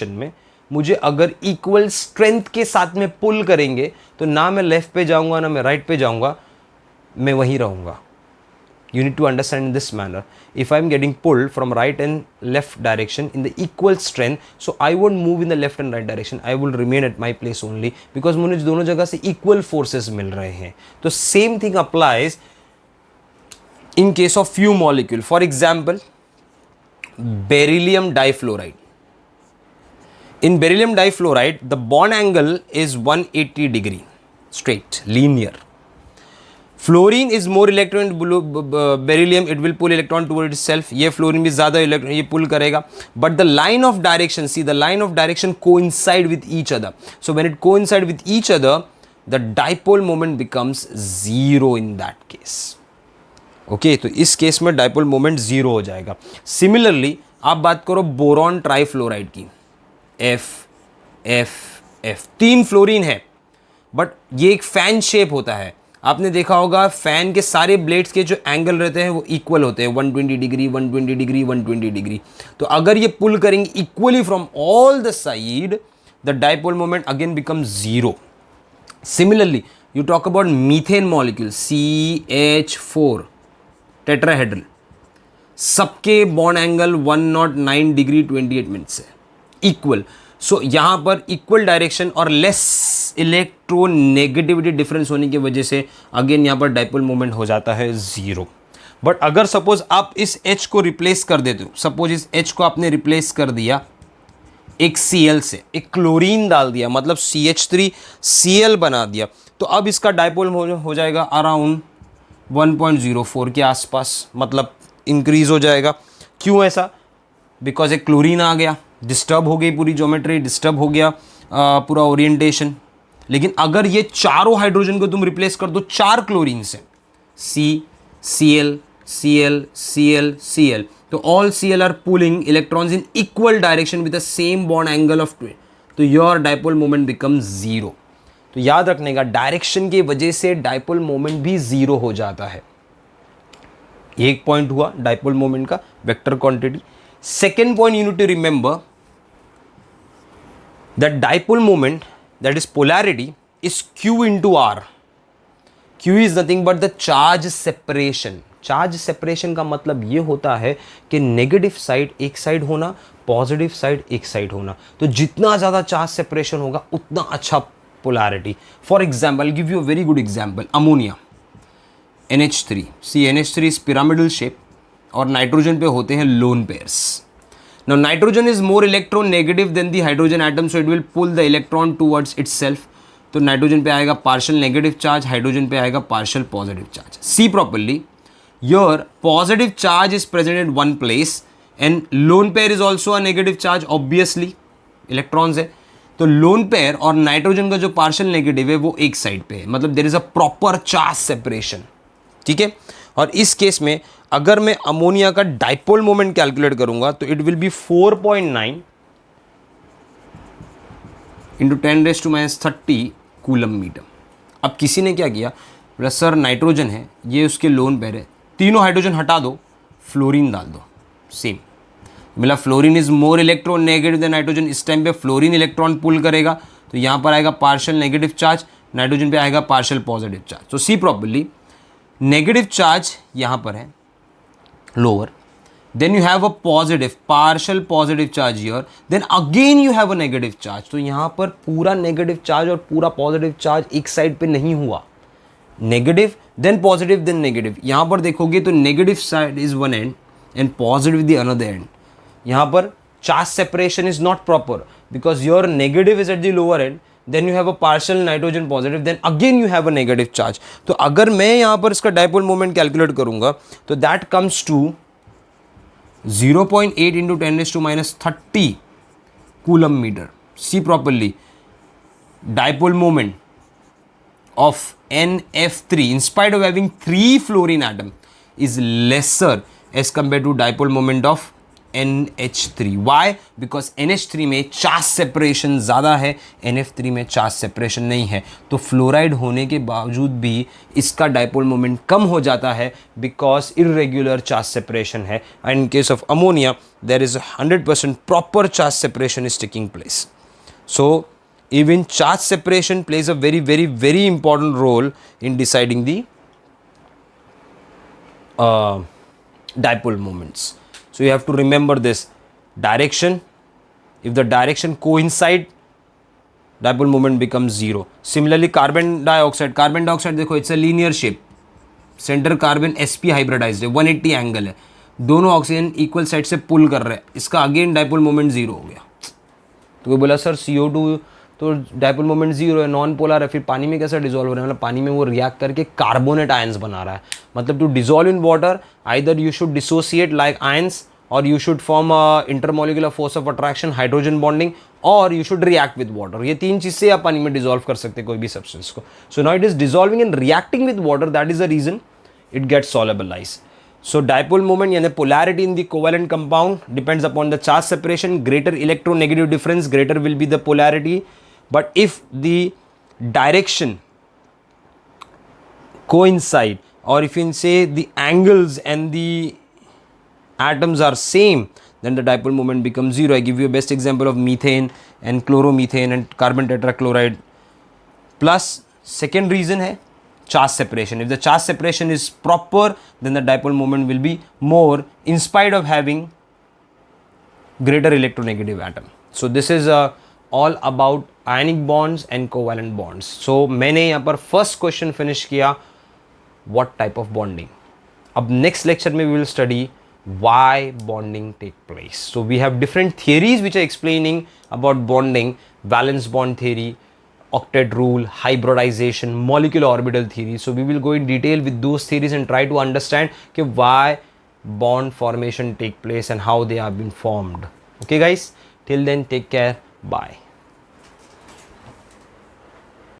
में मुझे अगर इक्वल स्ट्रेंथ के साथ में पुल करेंगे, तो ना मैं लेफ्ट पे जाऊंगा ना मैं राइट पे जाऊंगा, मैं वहीं रहूंगा. You need to understand this manner. If I am getting pulled from right and left direction in the equal strength, so I won't move in the left and right direction, I will remain at my place only, because मुझे दोनों जगह से इक्वल फोर्सेस मिल रहे हैं. तो same thing applies in case of few molecule. For example, beryllium difluoride. In beryllium difluoride, the bond angle is 180 degree. straight, linear. Fluorine is more electron beryllium, it will pull electron toward itself. ये fluorine भी ज़्यादा electron ये pull करेगा. But the line of direction, see the line of direction coincide with each other. So when it coincide with each other, the dipole moment becomes zero in that case. Okay, तो इस केस में dipole moment zero हो जाएगा. Similarly, आप बात करो बोरॉन ट्राइफ्लोराइड की, F, F, F, 3 फ्लोरीन है, बट ये एक फैन शेप होता है. आपने देखा होगा फैन के सारे ब्लेड्स के जो एंगल रहते हैं वो इक्वल होते हैं, 120 डिग्री, 120 डिग्री, 120 डिग्री. तो अगर ये पुल करेंगे equally from all the side, the dipole moment again become zero. Similarly you talk about methane molecule CH4 tetrahedral, सबके बॉन्ड एंगल 109 डिग्री 28 मिनट्स है, इक्वल. सो यहाँ पर इक्वल डायरेक्शन और लेस इलेक्ट्रोनेगेटिविटी डिफरेंस होने की वजह से अगेन यहाँ पर डाइपोल मोमेंट हो जाता है जीरो. बट अगर सपोज आप इस H को रिप्लेस कर देते हो, सपोज इस H को आपने रिप्लेस कर दिया एक Cl से, एक क्लोरीन डाल दिया, मतलब CH3Cl बना दिया, तो अब इसका डाइपोल हो जाएगा अराउंड 1.04 के आसपास, मतलब इंक्रीज हो जाएगा. क्यों ऐसा? बिकॉज एक क्लोरीन आ गया, डिस्टर्ब हो गई पूरी ज्योमेट्री, डिस्टर्ब हो गया पूरा ओरिएंटेशन. लेकिन अगर ये चारों हाइड्रोजन को तुम रिप्लेस कर दो 4 क्लोरीन से, C, Cl, Cl, Cl, Cl, तो all Cl are pulling electrons in equal direction with the same bond angle of 2, तो your dipole moment become zero. तो याद रखने का, डायरेक्शन की वजह से डाइपोल मोमेंट भी जीरो हो जाता है. एक पॉइंट हुआ डाइपोल मोमेंट का, vector quantity. Second point you need to remember that dipole moment, that is polarity, is Q into R. Q is nothing but the charge separation. Charge separation का मतलब ये होता है कि नेगेटिव साइड एक साइड होना, पॉजिटिव साइड एक साइड होना. तो जितना ज़्यादा चार्ज सेपरेशन होगा उतना अच्छा polarity. For example, give you a very good example, ammonia NH3. See NH3 is pyramidal shape और नाइट्रोजन पे होते हैं lone pairs. Now nitrogen is more electronegative than the hydrogen atom, so it will pull the electron towards itself. तो नाइट्रोजन पे आएगा पार्शियल नेगेटिव चार्ज, हाइड्रोजन पे आएगा partial positive charge. See properly, your positive charge is present at one place and lone pair is also a negative charge, obviously electrons है. तो लोन पेयर और नाइट्रोजन का जो पार्शियल नेगेटिव है वो एक साइड पे है, मतलब there is a proper charge separation. ठीक है. और इस केस में अगर मैं अमोनिया का डाइपोल मोमेंट कैलकुलेट करूंगा तो it will be 4.9 into 10⁻³ coulomb metre. अब किसी ने क्या किया, बोला सर नाइट्रोजन है, ये उसके लोन पेयर है, तीनों हाइड्रोजन हटा दो, फ्लोरीन डाल दो. सेम मिला, fluorine is more electronegative then nitrogen. इस टाइम पे फ्लोरीन इलेक्ट्रॉन पुल करेगा, तो यहाँ पर आएगा पार्शियल नेगेटिव चार्ज, नाइट्रोजन पे आएगा पार्शियल पॉजिटिव चार्ज. तो सी प्रॉपरली, नेगेटिव चार्ज यहाँ पर है lower, then you have a positive partial positive charge here, then again you have a negative charge. तो यहाँ पर पूरा नेगेटिव चार्ज और पूरा पॉजिटिव चार्ज एक साइड पे नहीं हुआ, negative then positive then negative. यहाँ पर देखोगे तो negative side is one end end positive the another end. यहाँ पर charge separation is not proper because your negative is at the lower end, then you have a partial nitrogen positive, then again you have a negative charge. तो अगर मैं यहाँ पर इसका डाइपोल मोमेंट कैलकुलेट करूँगा तो that comes to 0.8 into 10⁻³ coulomb metre. See properly, dipole moment of NF3 in spite of having 3 fluorine atom is lesser as compared to dipole moment of NH3. Why? Because NH3 में चार्ज सेपरेशन ज़्यादा है, NF3 में चार्ज सेपरेशन नहीं है. तो फ्लोराइड होने के बावजूद भी इसका डाइपोल मोमेंट कम हो जाता है बिकॉज इरेग्युलर चार्ज सेपरेशन है. And in case of ammonia there is 100% proper charge separation is taking place. So even charge separation plays a very important role in deciding the dipole moments. So you have to remember this direction. If the direction coincide, dipole moment becomes zero. Similarly, carbon dioxide देखो it's a linear shape. Centre carbon sp hybridised है, 180 एंगल है, दोनों ऑक्सीजन इक्वल साइड से पुल कर रहे हैं, इसका अगेन डाइपोल मोमेंट जीरो हो गया. तो कोई बोला सर CO2 तो डाइपोल मोमेंट जीरो है, नॉन पोलर है, फिर पानी में कैसा डिजोल्व हो रहा है, मतलब पानी में वो रिएक्ट करके कार्बोनेट आयंस बना रहा है. मतलब to dissolve in water either you should dissociate like ions और you should form intermolecular force of attraction, hydrogen bonding, और you should react with water. ये तीन चीज से आप पानी में डिजोल्व कर सकते हैं कोई भी सब्सटेंस को. So now it is dissolving and reacting with water, that is the reason it gets solubilized. So dipole moment यानी polarity in the covalent compound depends upon the charge separation. Greater electronegative difference, greater will be the polarity. But if the direction coincide, or if you say the angles and the atoms are same, then the dipole moment becomes zero. I give you a best example of methane and chloromethane and carbon tetrachloride. Plus second reason है charge separation. If the charge separation is proper, then the dipole moment will be more in spite of having greater electronegative atom. So this is all about ionic bonds and covalent bonds. So मैंने यहाँ पर first question finish किया, what type of bonding. अब next lecture में we will study why bonding take place. So we have different theories which are explaining about bonding: valence bond theory, octet rule, hybridization, molecular orbital theory. So we will go in detail with those theories and try to understand why bond formation take place and how they have been formed. Okay guys, till then take care, bye.